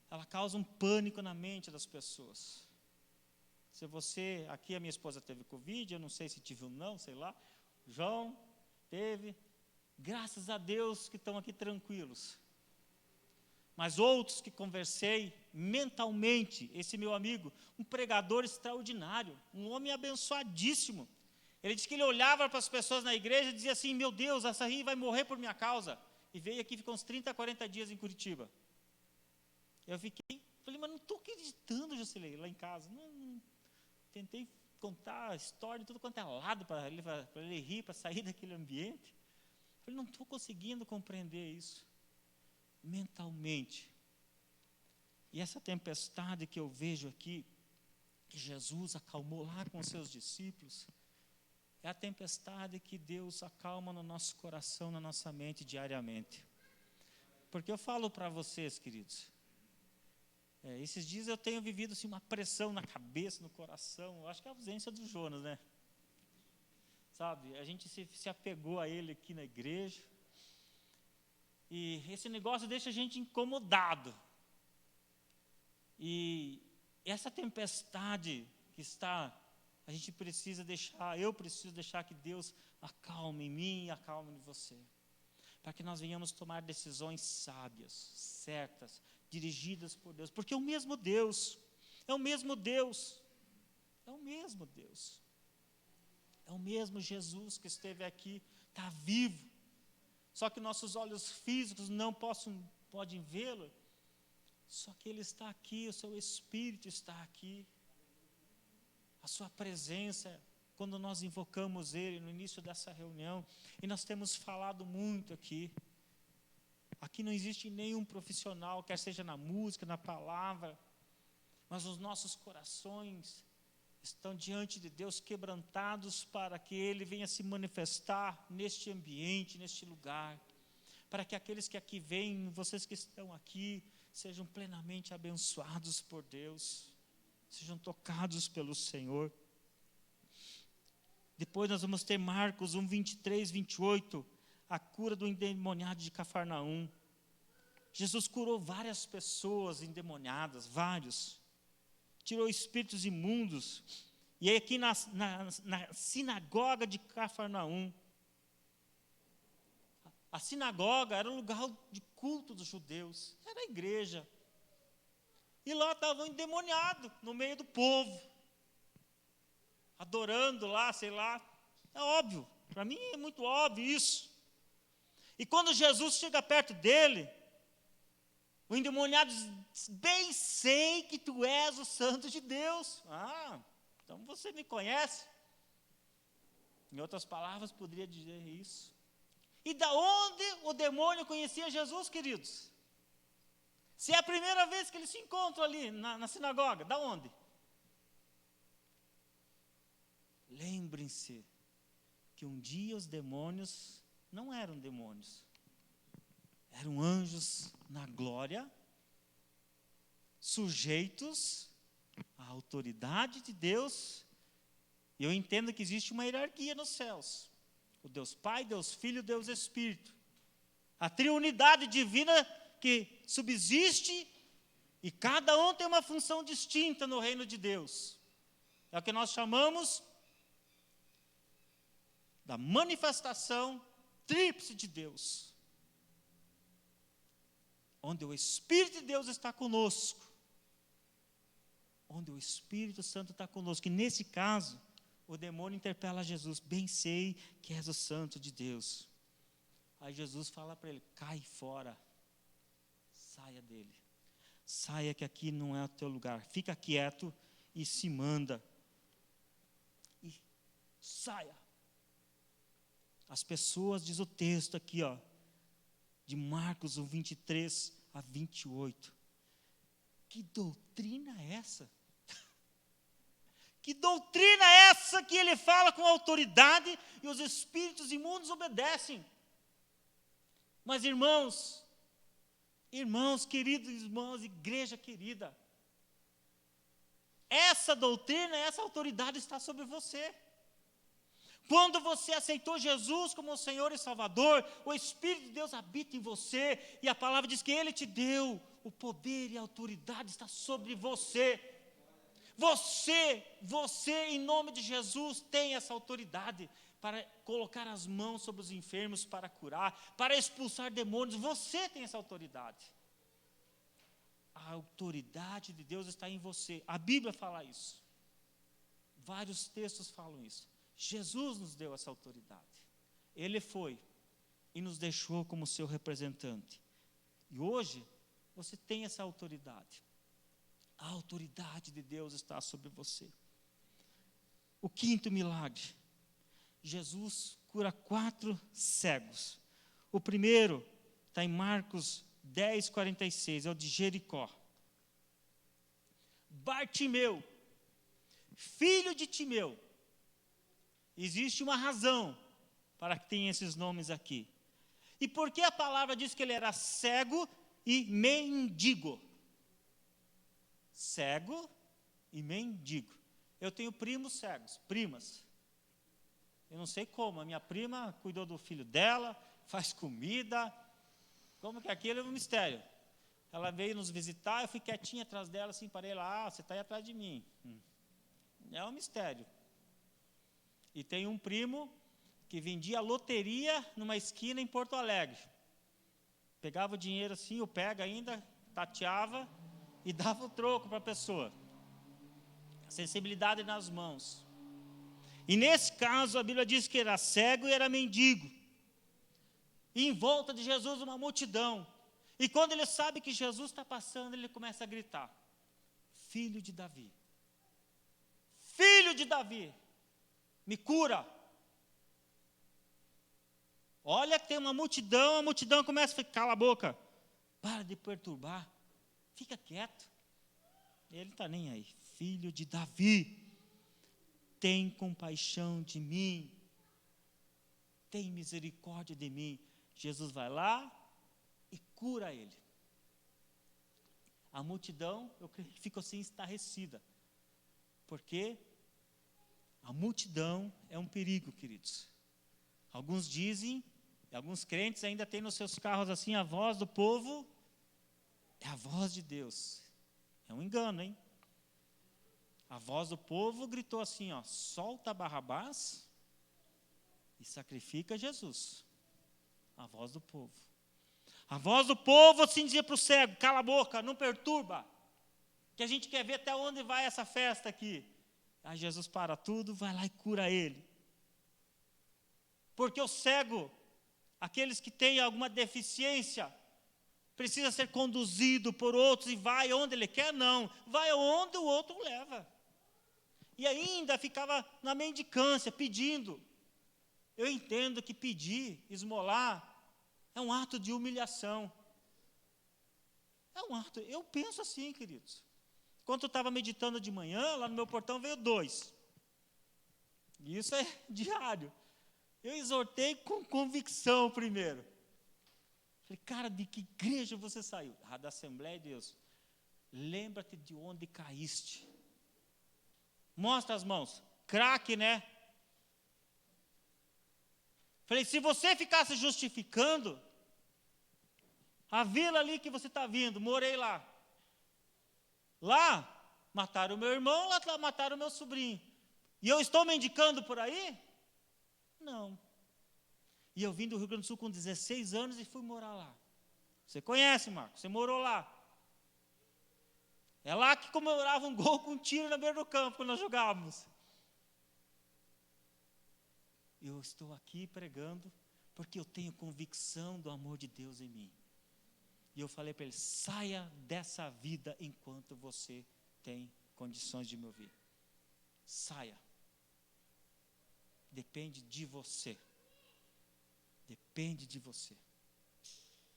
Ela causa um pânico na mente das pessoas. Se você, aqui a minha esposa teve Covid, eu não sei se tive ou não, sei lá. João teve. Graças a Deus que estão aqui tranquilos. Mas outros que conversei mentalmente, esse meu amigo, um pregador extraordinário, um homem abençoadíssimo. Ele disse que ele olhava para as pessoas na igreja e dizia assim, meu Deus, essa aí vai morrer por minha causa. E veio aqui, ficou uns 30, 40 dias em Curitiba. Eu falei, mas não estou acreditando, Jocelyn, lá em casa. Não, tentei contar a história de tudo quanto é lado para ele rir, para sair daquele ambiente. Eu falei, não estou conseguindo compreender isso mentalmente. E essa tempestade que eu vejo aqui, que Jesus acalmou lá com os seus discípulos, é a tempestade que Deus acalma no nosso coração, na nossa mente diariamente. Porque eu falo para vocês, queridos, esses dias eu tenho vivido assim, uma pressão na cabeça, no coração. Eu acho que é a ausência do Jonas, né? Sabe, a gente se apegou a ele aqui na igreja. E esse negócio deixa a gente incomodado. E essa tempestade que está, a gente precisa deixar, eu preciso deixar que Deus acalme em mim e acalme em você. Para que nós venhamos tomar decisões sábias, certas, dirigidas por Deus. Porque é o mesmo Deus, é o mesmo Deus, é o mesmo Deus. É o mesmo Jesus que esteve aqui, está vivo. Só que nossos olhos físicos não podem vê-lo. Só que Ele está aqui, o seu Espírito está aqui. A sua presença, quando nós invocamos Ele no início dessa reunião, e nós temos falado muito aqui. Aqui não existe nenhum profissional, quer seja na música, na palavra, mas os nossos corações estão diante de Deus quebrantados para que Ele venha se manifestar neste ambiente, neste lugar, para que aqueles que aqui vêm, vocês que estão aqui, sejam plenamente abençoados por Deus, sejam tocados pelo Senhor. Depois nós vamos ter Marcos 1, 23, 28, a cura do endemoniado de Cafarnaum. Jesus curou várias pessoas endemoniadas, vários. Tirou espíritos imundos. E aí aqui na sinagoga de Cafarnaum, a sinagoga era o lugar de culto dos judeus, era a igreja. E lá estava um endemoniado no meio do povo, adorando lá, sei lá. É óbvio, para mim é muito óbvio isso. E quando Jesus chega perto dele, o endemoniado diz: bem sei que tu és o Santo de Deus. Ah, então você me conhece. Em outras palavras, poderia dizer isso. E da onde o demônio conhecia Jesus, queridos? Se é a primeira vez que eles se encontram ali na sinagoga, da onde? Lembrem-se que um dia os demônios não eram demônios. Eram anjos na glória, sujeitos à autoridade de Deus. E eu entendo que existe uma hierarquia nos céus. O Deus Pai, Deus Filho, Deus Espírito. A triunidade divina que subsiste e cada um tem uma função distinta no reino de Deus. É o que nós chamamos da manifestação tríplice de Deus. Onde o Espírito de Deus está conosco. Onde o Espírito Santo está conosco. E nesse caso, o demônio interpela Jesus: bem sei que és o Santo de Deus. Aí Jesus fala para ele: cai fora. Saia dele. Saia que aqui não é o teu lugar. Fica quieto e se manda. E saia. As pessoas, diz o texto aqui, ó, de Marcos 1, 23 a 28. Que doutrina é essa? Que doutrina é essa que ele fala com autoridade e os espíritos imundos obedecem? Mas irmãos, queridos irmãos, igreja querida, essa doutrina, essa autoridade está sobre você. Quando você aceitou Jesus como o Senhor e Salvador, o Espírito de Deus habita em você, e a palavra diz que Ele te deu o poder e a autoridade está sobre você. Você, em nome de Jesus, tem essa autoridade para colocar as mãos sobre os enfermos, para curar, para expulsar demônios. Você tem essa autoridade. A autoridade de Deus está em você. A Bíblia fala isso. Vários textos falam isso. Jesus nos deu essa autoridade. Ele foi e nos deixou como seu representante. E hoje, você tem essa autoridade. A autoridade de Deus está sobre você. O quinto milagre. Jesus cura 4 cegos. O primeiro está em Marcos 10, 46, é o de Jericó. Bartimeu, filho de Timeu. Existe uma razão para que tenha esses nomes aqui. E por que a palavra diz que ele era cego e mendigo? Cego e mendigo. Eu tenho primos cegos, primas. Eu não sei como, a minha prima cuidou do filho dela, faz comida, Como que aquilo é um mistério. Ela veio nos visitar, eu fui quietinha atrás dela, assim, parei lá, você está aí atrás de mim. É um mistério. E tem um primo que vendia loteria numa esquina em Porto Alegre. Pegava o dinheiro assim, o pega ainda, tateava e dava o troco para a pessoa. Sensibilidade nas mãos. E nesse caso, a Bíblia diz que era cego e era mendigo. E em volta de Jesus uma multidão. E quando ele sabe que Jesus está passando, ele começa a gritar: Filho de Davi, Filho de Davi, me cura. Olha que tem uma multidão, a multidão começa a ficar, cala a boca, para de perturbar, fica quieto. Ele não está nem aí. Filho de Davi, tem compaixão de mim, tem misericórdia de mim. Jesus vai lá e cura ele. A multidão, eu creio que ficou assim estarrecida, porque a multidão é um perigo, queridos. Alguns dizem, alguns crentes ainda têm nos seus carros assim, a voz do povo é a voz de Deus. É um engano, hein? A voz do povo gritou assim, ó, solta Barrabás e sacrifica Jesus. A voz do povo. A voz do povo assim dizia para o cego, cala a boca, não perturba, que a gente quer ver até onde vai essa festa aqui. Aí Jesus para tudo, vai lá e cura ele. Porque o cego, aqueles que têm alguma deficiência, precisa ser conduzido por outros e vai onde ele quer? Não, vai onde o outro leva. E ainda ficava na mendicância, pedindo. Eu entendo que pedir, esmolar, é um ato de humilhação. É um ato, eu penso assim, queridos. Quando eu estava meditando de manhã, lá no meu portão veio 2. E isso é diário. Eu exortei com convicção primeiro. Falei, cara, de que igreja você saiu? Ah, da Assembleia de Deus. Lembra-te de onde caíste. Mostra as mãos. Craque, né? Falei, se você ficasse justificando, a vila ali que você está vindo, morei lá. Lá, mataram o meu irmão, lá mataram o meu sobrinho. E eu estou mendicando por aí? Não. E eu vim do Rio Grande do Sul com 16 anos e fui morar lá. Você conhece, Marcos? Você morou lá. É lá que comemorava um gol com um tiro na beira do campo, quando nós jogávamos. Eu estou aqui pregando porque eu tenho convicção do amor de Deus em mim. E eu falei para ele, saia dessa vida enquanto você tem condições de me ouvir. Saia. Depende de você. Depende de você.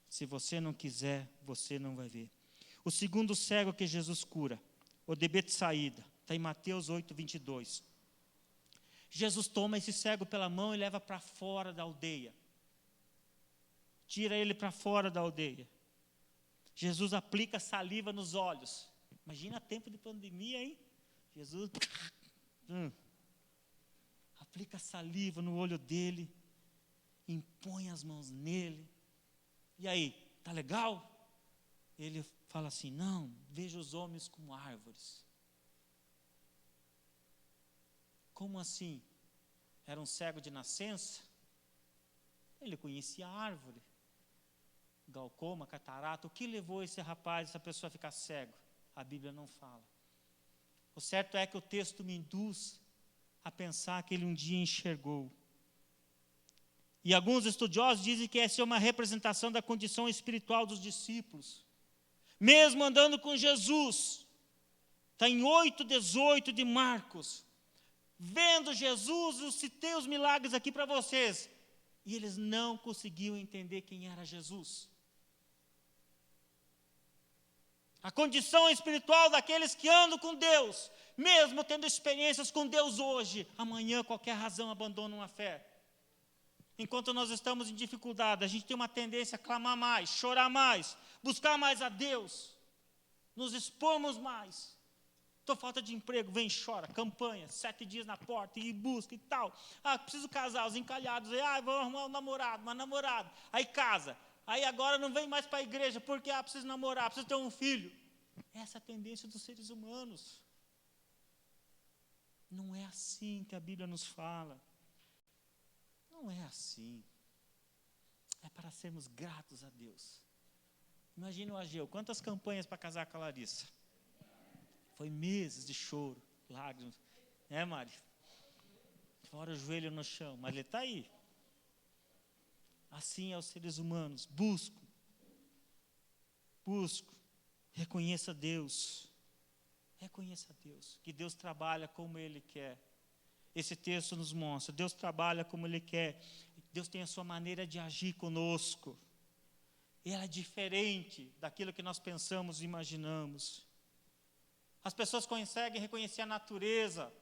Se você não quiser, você não vai ver. O segundo cego que Jesus cura, o de Betsaída, está em Mateus 8, 22. Jesus toma esse cego pela mão e leva para fora da aldeia. Tira ele para fora da aldeia. Jesus aplica saliva nos olhos. Imagina tempo de pandemia, hein? Jesus aplica saliva no olho dele, impõe as mãos nele. E aí, tá legal? Ele fala assim, não, veja os homens como árvores. Como assim? Era um cego de nascença? Ele conhecia a árvore. Glaucoma, catarata, o que levou esse rapaz, essa pessoa a ficar cego? A Bíblia não fala. O certo é que o texto me induz a pensar que ele um dia enxergou. E alguns estudiosos dizem que essa é uma representação da condição espiritual dos discípulos. Mesmo andando com Jesus, está em 8:18 de Marcos, vendo Jesus, eu citei os milagres aqui para vocês, e eles não conseguiam entender quem era Jesus. A condição espiritual daqueles que andam com Deus, mesmo tendo experiências com Deus hoje, amanhã qualquer razão abandonam a fé. Enquanto nós estamos em dificuldade, a gente tem uma tendência a clamar mais, chorar mais, buscar mais a Deus, nos expormos mais. Estou falta de emprego, vem, chora, campanha, 7 dias na porta, e busca e tal. Ah, preciso casar, os encalhados, vamos arrumar um namorado, uma namorada. Aí casa. Aí agora não vem mais para a igreja, porque preciso namorar, preciso ter um filho. Essa é a tendência dos seres humanos. Não é assim que a Bíblia nos fala. Não é assim. É para sermos gratos a Deus. Imagina o Ageu, quantas campanhas para casar com a Larissa? Foi meses de choro, lágrimas. Mari? Fora o joelho no chão, mas ele está aí. Assim é os seres humanos. Busco. Reconheça Deus. Reconheça Deus. Que Deus trabalha como Ele quer. Esse texto nos mostra. Deus trabalha como Ele quer. Deus tem a sua maneira de agir conosco. E ela é diferente daquilo que nós pensamos e imaginamos. As pessoas conseguem reconhecer a natureza.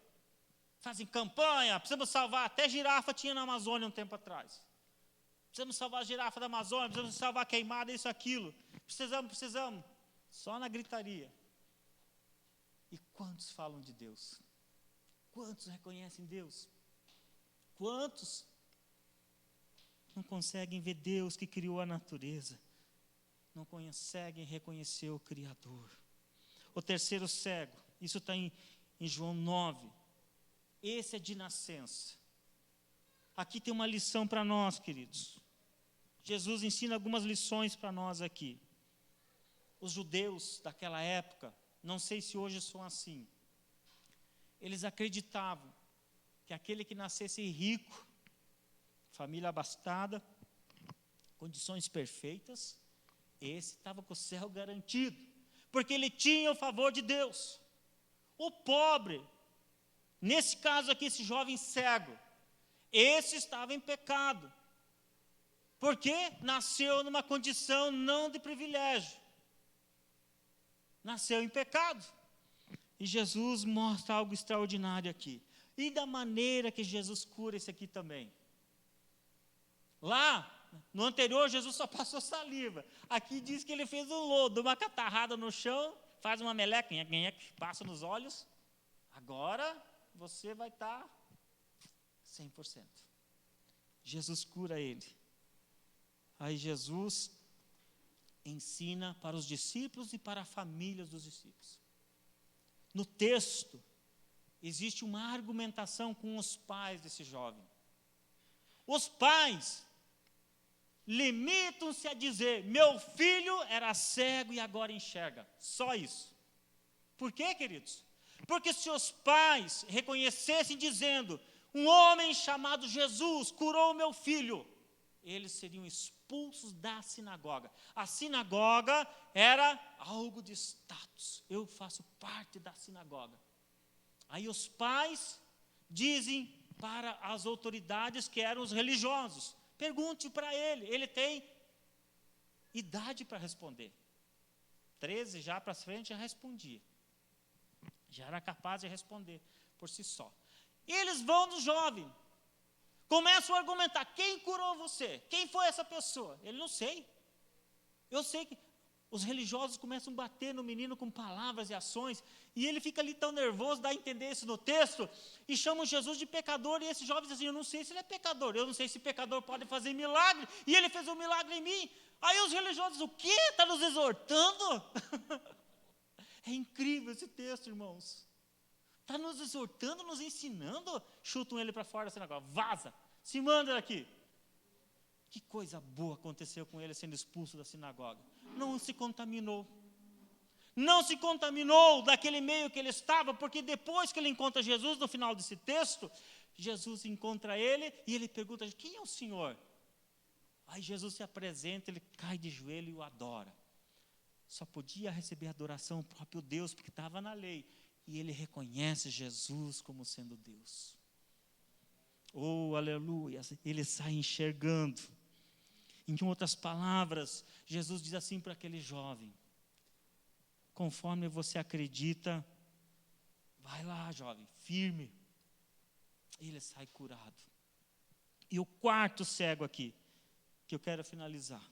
Fazem campanha. Precisamos salvar. Até girafa tinha na Amazônia um tempo atrás. Precisamos salvar a girafa da Amazônia. Precisamos salvar a queimada, isso, aquilo. Precisamos. Só na gritaria. E quantos falam de Deus? Quantos reconhecem Deus? Quantos não conseguem ver Deus que criou a natureza? Não conseguem reconhecer o Criador. O terceiro cego, isso está em João 9. Esse é de nascença. Aqui tem uma lição para nós, queridos. Jesus ensina algumas lições para nós aqui. Os judeus daquela época, não sei se hoje são assim, eles acreditavam que aquele que nascesse rico, família abastada, condições perfeitas, esse estava com o céu garantido, porque ele tinha o favor de Deus. O pobre, nesse caso aqui, esse jovem cego, esse estava em pecado, porque nasceu numa condição não de privilégio, nasceu em pecado. E Jesus mostra algo extraordinário aqui. E da maneira que Jesus cura esse aqui também. Lá, no anterior, Jesus só passou saliva. Aqui diz que ele fez um lodo, uma catarrada no chão, faz uma meleca, passa nos olhos. Agora, você vai estar 100%. Jesus cura ele. Aí Jesus ensina para os discípulos e para a família dos discípulos. No texto, existe uma argumentação com os pais desse jovem. Os pais limitam-se a dizer: meu filho era cego e agora enxerga. Só isso. Por quê, queridos? Porque se os pais reconhecessem dizendo: um homem chamado Jesus curou meu filho, eles seriam expulsos da sinagoga. A sinagoga era algo de status. Eu faço parte da sinagoga. Aí os pais dizem para as autoridades que eram os religiosos: pergunte para ele tem idade para responder. 13 já para frente já respondia. Já era capaz de responder por si só. E eles vão no jovem. Começam a argumentar: quem curou você? Quem foi essa pessoa? Ele: não sei. Eu sei que os religiosos começam a bater no menino com palavras e ações, e ele fica ali tão nervoso, dá a entender isso no texto, e chama Jesus de pecador, e esse jovem diz assim: eu não sei se ele é pecador, eu não sei se pecador pode fazer milagre, e ele fez um milagre em mim. Aí os religiosos: o quê? Está nos exortando? É incrível esse texto, irmãos. Está nos exortando, nos ensinando. Chutam ele para fora da sinagoga: vaza, se manda daqui. Que coisa boa aconteceu com ele sendo expulso da sinagoga. Não se contaminou. Não se contaminou daquele meio que ele estava, porque depois que ele encontra Jesus, no final desse texto, Jesus encontra ele e ele pergunta: quem é o Senhor? Aí Jesus se apresenta, ele cai de joelho e o adora. Só podia receber adoração o próprio Deus, porque estava na lei. E ele reconhece Jesus como sendo Deus. Oh, aleluia! Ele sai enxergando. Em outras palavras, Jesus diz assim para aquele jovem: conforme você acredita, vai lá, jovem, firme. Ele sai curado. E o quarto cego aqui, que eu quero finalizar.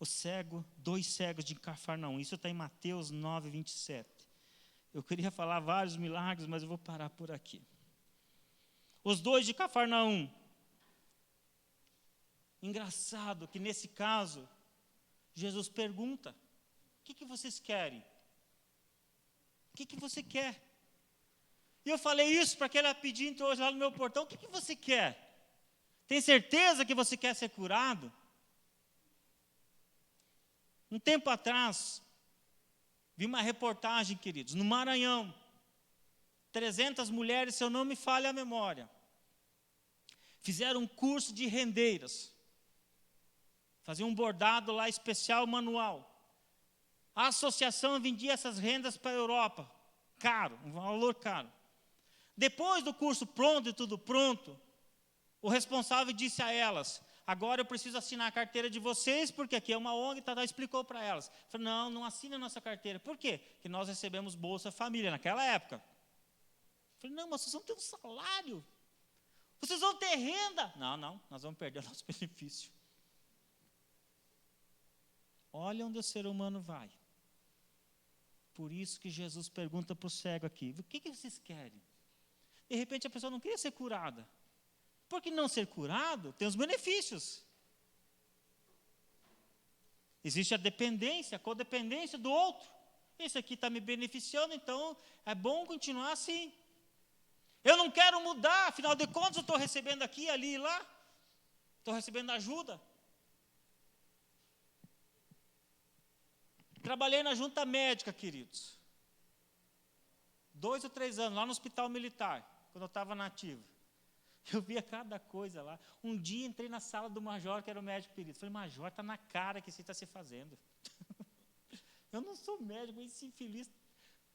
O cego, 2 cegos de Cafarnaum. Isso está em Mateus 9, 27. Eu queria falar vários milagres, mas eu vou parar por aqui. Os 2 de Cafarnaum. Engraçado que nesse caso, Jesus pergunta: o que vocês querem? O que você quer? E eu falei isso para aquele pedinte hoje lá no meu portão: o que você quer? Tem certeza que você quer ser curado? Um tempo atrás, vi uma reportagem, queridos, no Maranhão. 300 mulheres, se eu não me falha a memória, fizeram um curso de rendeiras. Faziam um bordado lá especial, manual. A associação vendia essas rendas para a Europa. Caro, um valor caro. Depois do curso pronto e tudo pronto, o responsável disse a elas: agora eu preciso assinar a carteira de vocês, porque aqui é uma ONG, explicou para elas. Falei: não assina a nossa carteira. Por quê? Porque nós recebemos Bolsa Família naquela época. Falei: não, mas vocês vão ter um salário. Vocês vão ter renda. Não, nós vamos perder o nosso benefício. Olha onde o ser humano vai. Por isso que Jesus pergunta para o cego aqui: o que vocês querem? De repente a pessoa não queria ser curada. Porque não ser curado tem os benefícios. Existe a dependência, a codependência do outro. Esse aqui está me beneficiando, então é bom continuar assim. Eu não quero mudar, afinal de contas eu estou recebendo aqui, ali e lá. Estou recebendo ajuda. Trabalhei na junta médica, queridos. 2 ou 3 anos, lá no hospital militar, quando eu estava na ativa. Eu via cada coisa lá. Um dia entrei na sala do major, que era o médico perito. Falei: major, está na cara que você está se fazendo. Eu não sou médico, esse infeliz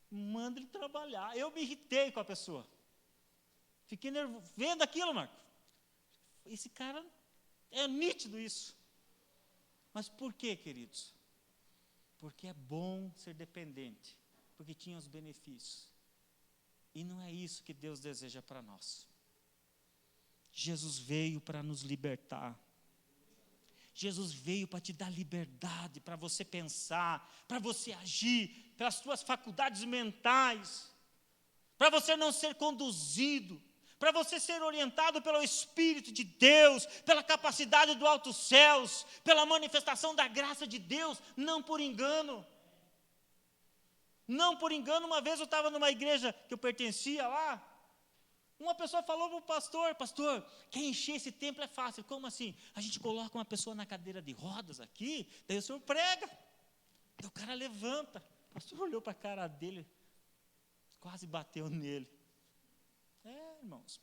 manda ele trabalhar. Eu me irritei com a pessoa. Fiquei nervoso. Vendo aquilo, Marco. Esse cara, é nítido isso. Mas por quê, queridos? Porque é bom ser dependente. Porque tinha os benefícios. E não é isso que Deus deseja para nós. Jesus veio para nos libertar. Jesus veio para te dar liberdade, para você pensar, para você agir, pelas suas faculdades mentais, para você não ser conduzido, para você ser orientado pelo Espírito de Deus, pela capacidade do alto céus, pela manifestação da graça de Deus, não por engano. Não por engano. Uma vez eu estava numa igreja que eu pertencia lá, uma pessoa falou para o pastor: pastor, quer encher esse templo é fácil. Como assim? A gente coloca uma pessoa na cadeira de rodas aqui, daí o senhor prega, daí o cara levanta. O pastor olhou para a cara dele, quase bateu nele. Irmãos,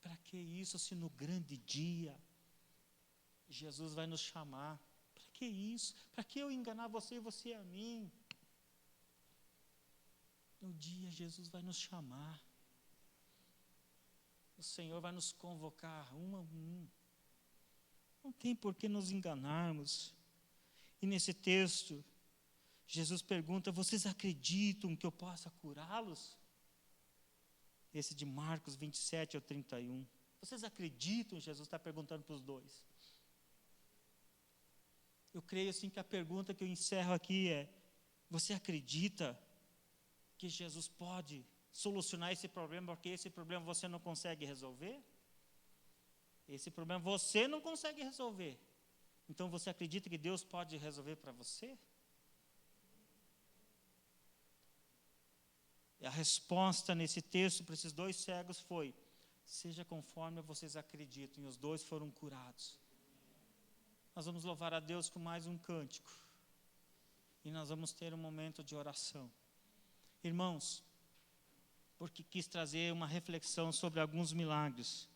para que isso, se no grande dia Jesus vai nos chamar? Para que isso? Para que eu enganar você e você a mim? No dia Jesus vai nos chamar. O Senhor vai nos convocar um a um. Não tem por que nos enganarmos. E nesse texto, Jesus pergunta: vocês acreditam que eu possa curá-los? Esse de Marcos 27 ao 31. Vocês acreditam? Jesus está perguntando para os dois. Eu creio assim que a pergunta que eu encerro aqui é: você acredita que Jesus pode solucionar esse problema, porque esse problema você não consegue resolver? Esse problema você não consegue resolver. Então você acredita que Deus pode resolver para você? E a resposta nesse texto para esses 2 cegos foi: seja conforme vocês acreditam. E os 2 foram curados. Nós vamos louvar a Deus com mais um cântico. E nós vamos ter um momento de oração. Irmãos, porque quis trazer uma reflexão sobre alguns milagres.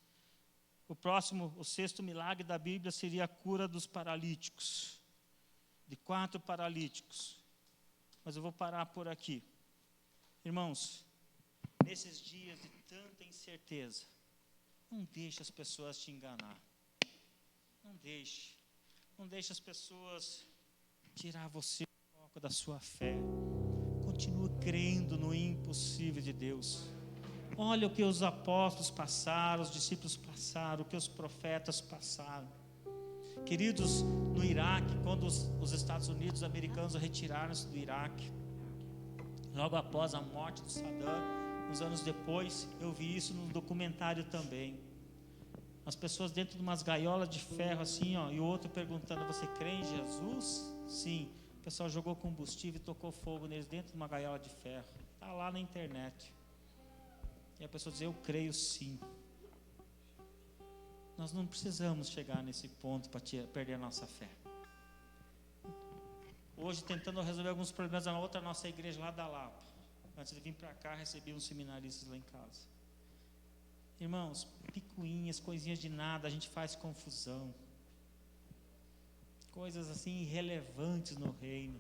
O 6º milagre da Bíblia seria a cura dos paralíticos. De 4 paralíticos. Mas eu vou parar por aqui. Irmãos, nesses dias de tanta incerteza, não deixe as pessoas te enganar. Não deixe as pessoas tirar você do foco da sua fé. Continue crendo no impossível de Deus. Olha o que os apóstolos passaram, os discípulos passaram, o que os profetas passaram. Queridos, no Iraque, quando os Estados Unidos americanos retiraram-se do Iraque, logo após a morte de Saddam, uns anos depois, eu vi isso num documentário também. As pessoas dentro de umas gaiolas de ferro assim, ó, e o outro perguntando: você crê em Jesus? Sim. O pessoal jogou combustível e tocou fogo neles dentro de uma gaiola de ferro. Está lá na internet. E a pessoa diz: eu creio sim. Nós não precisamos chegar nesse ponto para perder a nossa fé. Hoje, tentando resolver alguns problemas na outra nossa igreja lá da Lapa. Antes de vir para cá, recebi uns seminaristas lá em casa. Irmãos, picuinhas, coisinhas de nada, a gente faz confusão. Coisas assim irrelevantes no reino.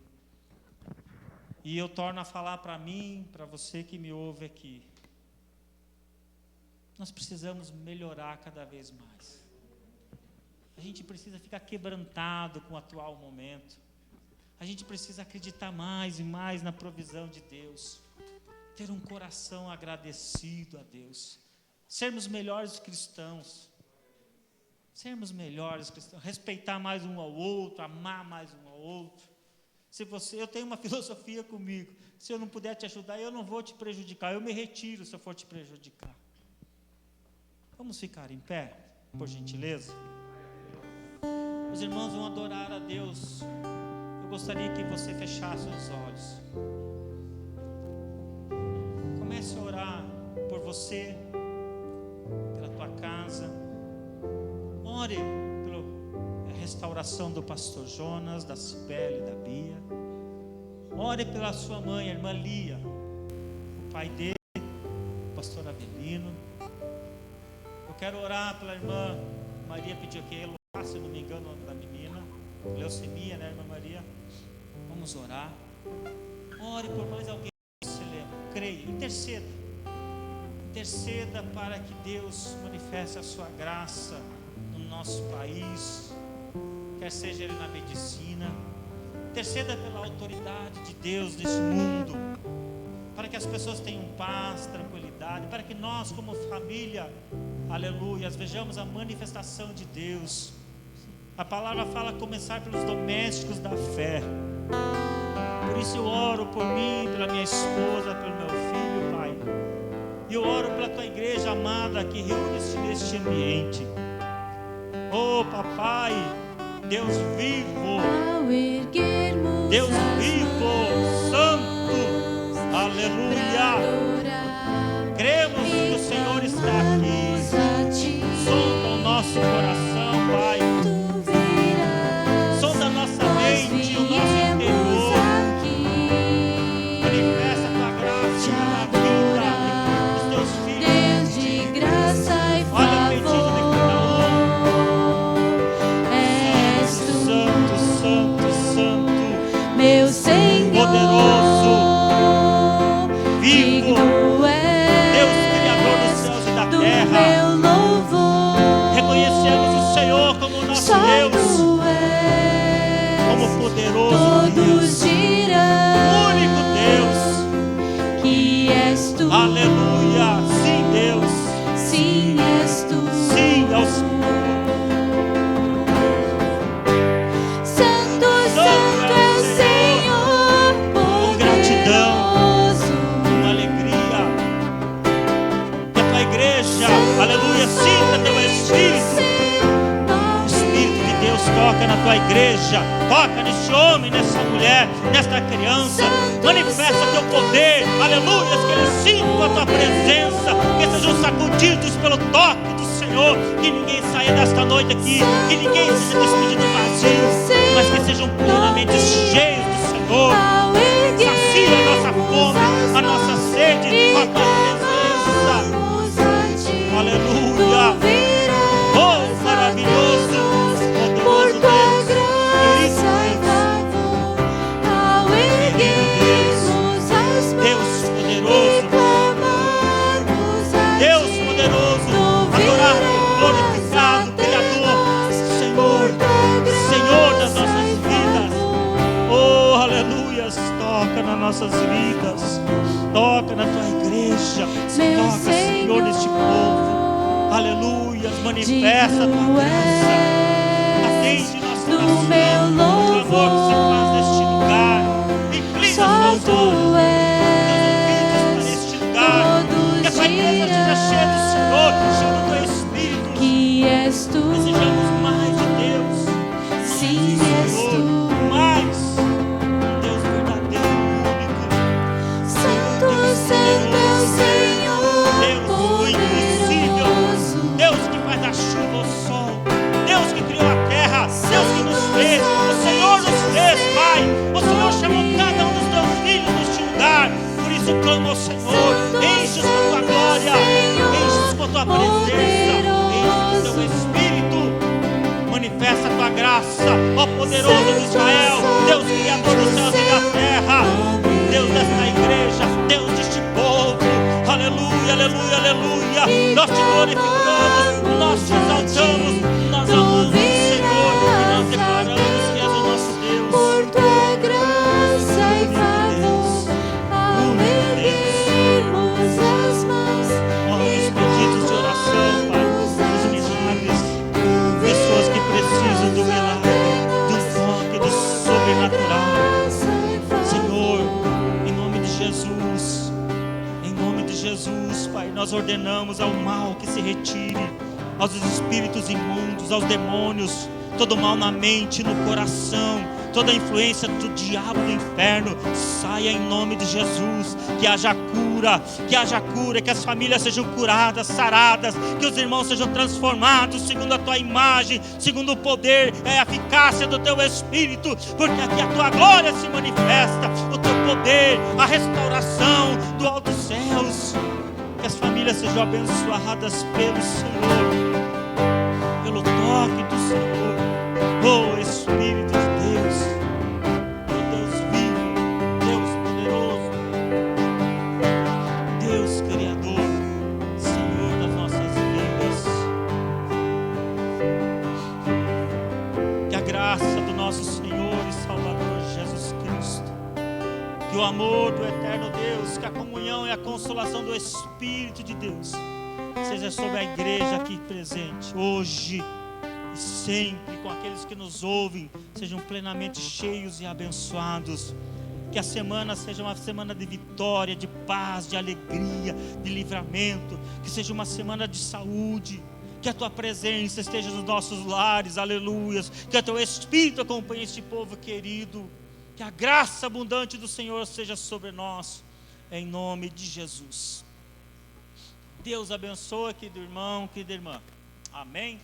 E eu torno a falar para mim, para você que me ouve aqui. Nós precisamos melhorar cada vez mais. A gente precisa ficar quebrantado com o atual momento. A gente precisa acreditar mais e mais na provisão de Deus. Ter um coração agradecido a Deus. Sermos melhores cristãos. Sermos melhores cristãos. Respeitar mais um ao outro, amar mais um ao outro. Eu tenho uma filosofia comigo. Se eu não puder te ajudar, eu não vou te prejudicar. Eu me retiro se eu for te prejudicar. Vamos ficar em pé, por gentileza? Os irmãos vão adorar a Deus. Eu gostaria que você fechasse os olhos. Comece a orar por você, pela tua casa. Ore pela restauração do pastor Jonas, da Cibele, da Bia. Ore pela sua mãe, a irmã Lia, o pai dele, o pastor Avelino. Eu quero orar pela irmã Maria, pediu que Eloá, se não me engano, o nome da menina, leucemia, né, irmã Maria? Vamos orar. Ore por mais alguém que você lembra. Creia, interceda. Interceda para que Deus manifeste a sua graça no nosso país, quer seja ele na medicina. Interceda pela autoridade de Deus nesse mundo, para que as pessoas tenham paz, tranquilidade, para que nós como família, aleluia, vejamos a manifestação de Deus. A palavra fala começar pelos domésticos da fé. Por isso eu oro por mim, pela minha esposa, pelo meu filho, Pai. E eu oro pela tua igreja amada que reúne-se neste ambiente. Oh, papai, Deus vivo, Deus vivo, santo, aleluia. Cremos que o Senhor está aqui. Sonda o nosso coração, Pai. Sonda a nossa mente, o nosso interior. Manifesta a tua graça na vida dos teus filhos. Deus de graça e Olha o pedido de cada um. És tu, Santo, santo, santo, meu Senhor, poderoso, vivo, digno és Deus Criador dos céus e da do terra. meu louvor. Reconhecemos o Senhor como nosso Só Deus, tu és, como poderoso Deus, todos dirão único Deus. que és tu. Aleluia, sim, Deus, Sim, és tu. sim ao Senhor. Santo, santo é o Senhor, Com gratidão, poderoso. com alegria. Que a tua igreja, aleluia, sinta teu Espírito. O Espírito de Deus toca na tua igreja, toca nesse homem, nessa mulher, nesta criança. Manifesta teu poder, aleluia, que eles sintam a tua presença, que sejam sacudidos pelo toque do Senhor. Que ninguém saia desta noite aqui, que ninguém seja despedido vazio, mas que sejam plenamente cheios do Senhor. Sacia a nossa fome, a nossa sede, a tua presença. Aleluia. Oh, maravilhoso, Por poderoso tua Deus, graça e querido favor, ao erguermos as Deus, mãos Deus e poderoso, clamarmos a Deus ti, poderoso, adorado, glorificado, Criador, Senhor, Senhor das nossas vidas. Oh, aleluia, toca nas nossas vidas, toca na tua igreja, toca, Senhor, neste povo. Aleluia, manifesta a tua graça. Atende nosso do meu coração, o clamor que se faz neste lugar. Inclina Só os teus tu olhos, és, teus ouvidos para este lugar. Que essa igreja esteja cheia do Senhor, cheia do teu Espírito. que és és tu. Desejamos mais de Deus. Sim, és tu. Mais. Um Deus verdadeiro, único. Santo Santo é o Senhor Deus do impossível. poderoso. Deus que faz a chuva ao sol. Deus que criou a terra. Deus que nos fez. O Senhor nos fez, Pai. O Senhor chamou cada um dos teus filhos neste lugar. Por isso clamo ao Senhor. Enche-os com tua glória. Enche-os com tua presença. Enche-os com teu Espírito. Manifesta a tua graça, ó poderoso de Israel. Deus criador dos céus e da terra. Deus desta igreja. Deus deste povo. Aleluia, aleluia, aleluia. Nós te glorificamos. Nós te exaltamos. Nós amamos o Senhor. E nós declaramos que és o nosso Deus. Por tua graça e favor, ao erguermos as mãos, Olha os pedidos de oração, Pai, os milagres, pessoas que precisam do milagre, do toque, do sobrenatural. Senhor, em nome de Jesus, Pai, nós ordenamos ao mal que se retire, aos espíritos imundos, aos demônios, todo mal na mente, no coração, toda influência do diabo, do inferno, saia em nome de Jesus. Que haja cura, que as famílias sejam curadas, saradas, que os irmãos sejam transformados segundo a tua imagem, segundo o poder e a eficácia do teu Espírito, porque aqui a tua glória se manifesta, o teu poder, a restauração do alto dos céus. Que as famílias sejam abençoadas pelo Senhor, pelo toque do Senhor. Oh Espírito de Deus, oh Deus vivo, Deus poderoso, Deus Criador, Senhor das nossas vidas. Que a graça do nosso Senhor e Salvador Jesus Cristo, que o amor do eterno Deus, que a comunhão e a consolação do Espírito de Deus seja sobre a igreja aqui presente, hoje e sempre, com aqueles que nos ouvem, sejam plenamente cheios e abençoados. Que a semana seja uma semana de vitória, de paz, de alegria, de livramento. Que seja uma semana de saúde. Que a tua presença esteja nos nossos lares, aleluias. Que o teu Espírito acompanhe este povo querido. Que a graça abundante do Senhor seja sobre nós, em nome de Jesus. Deus abençoe, querido irmão, querida irmã. Amém.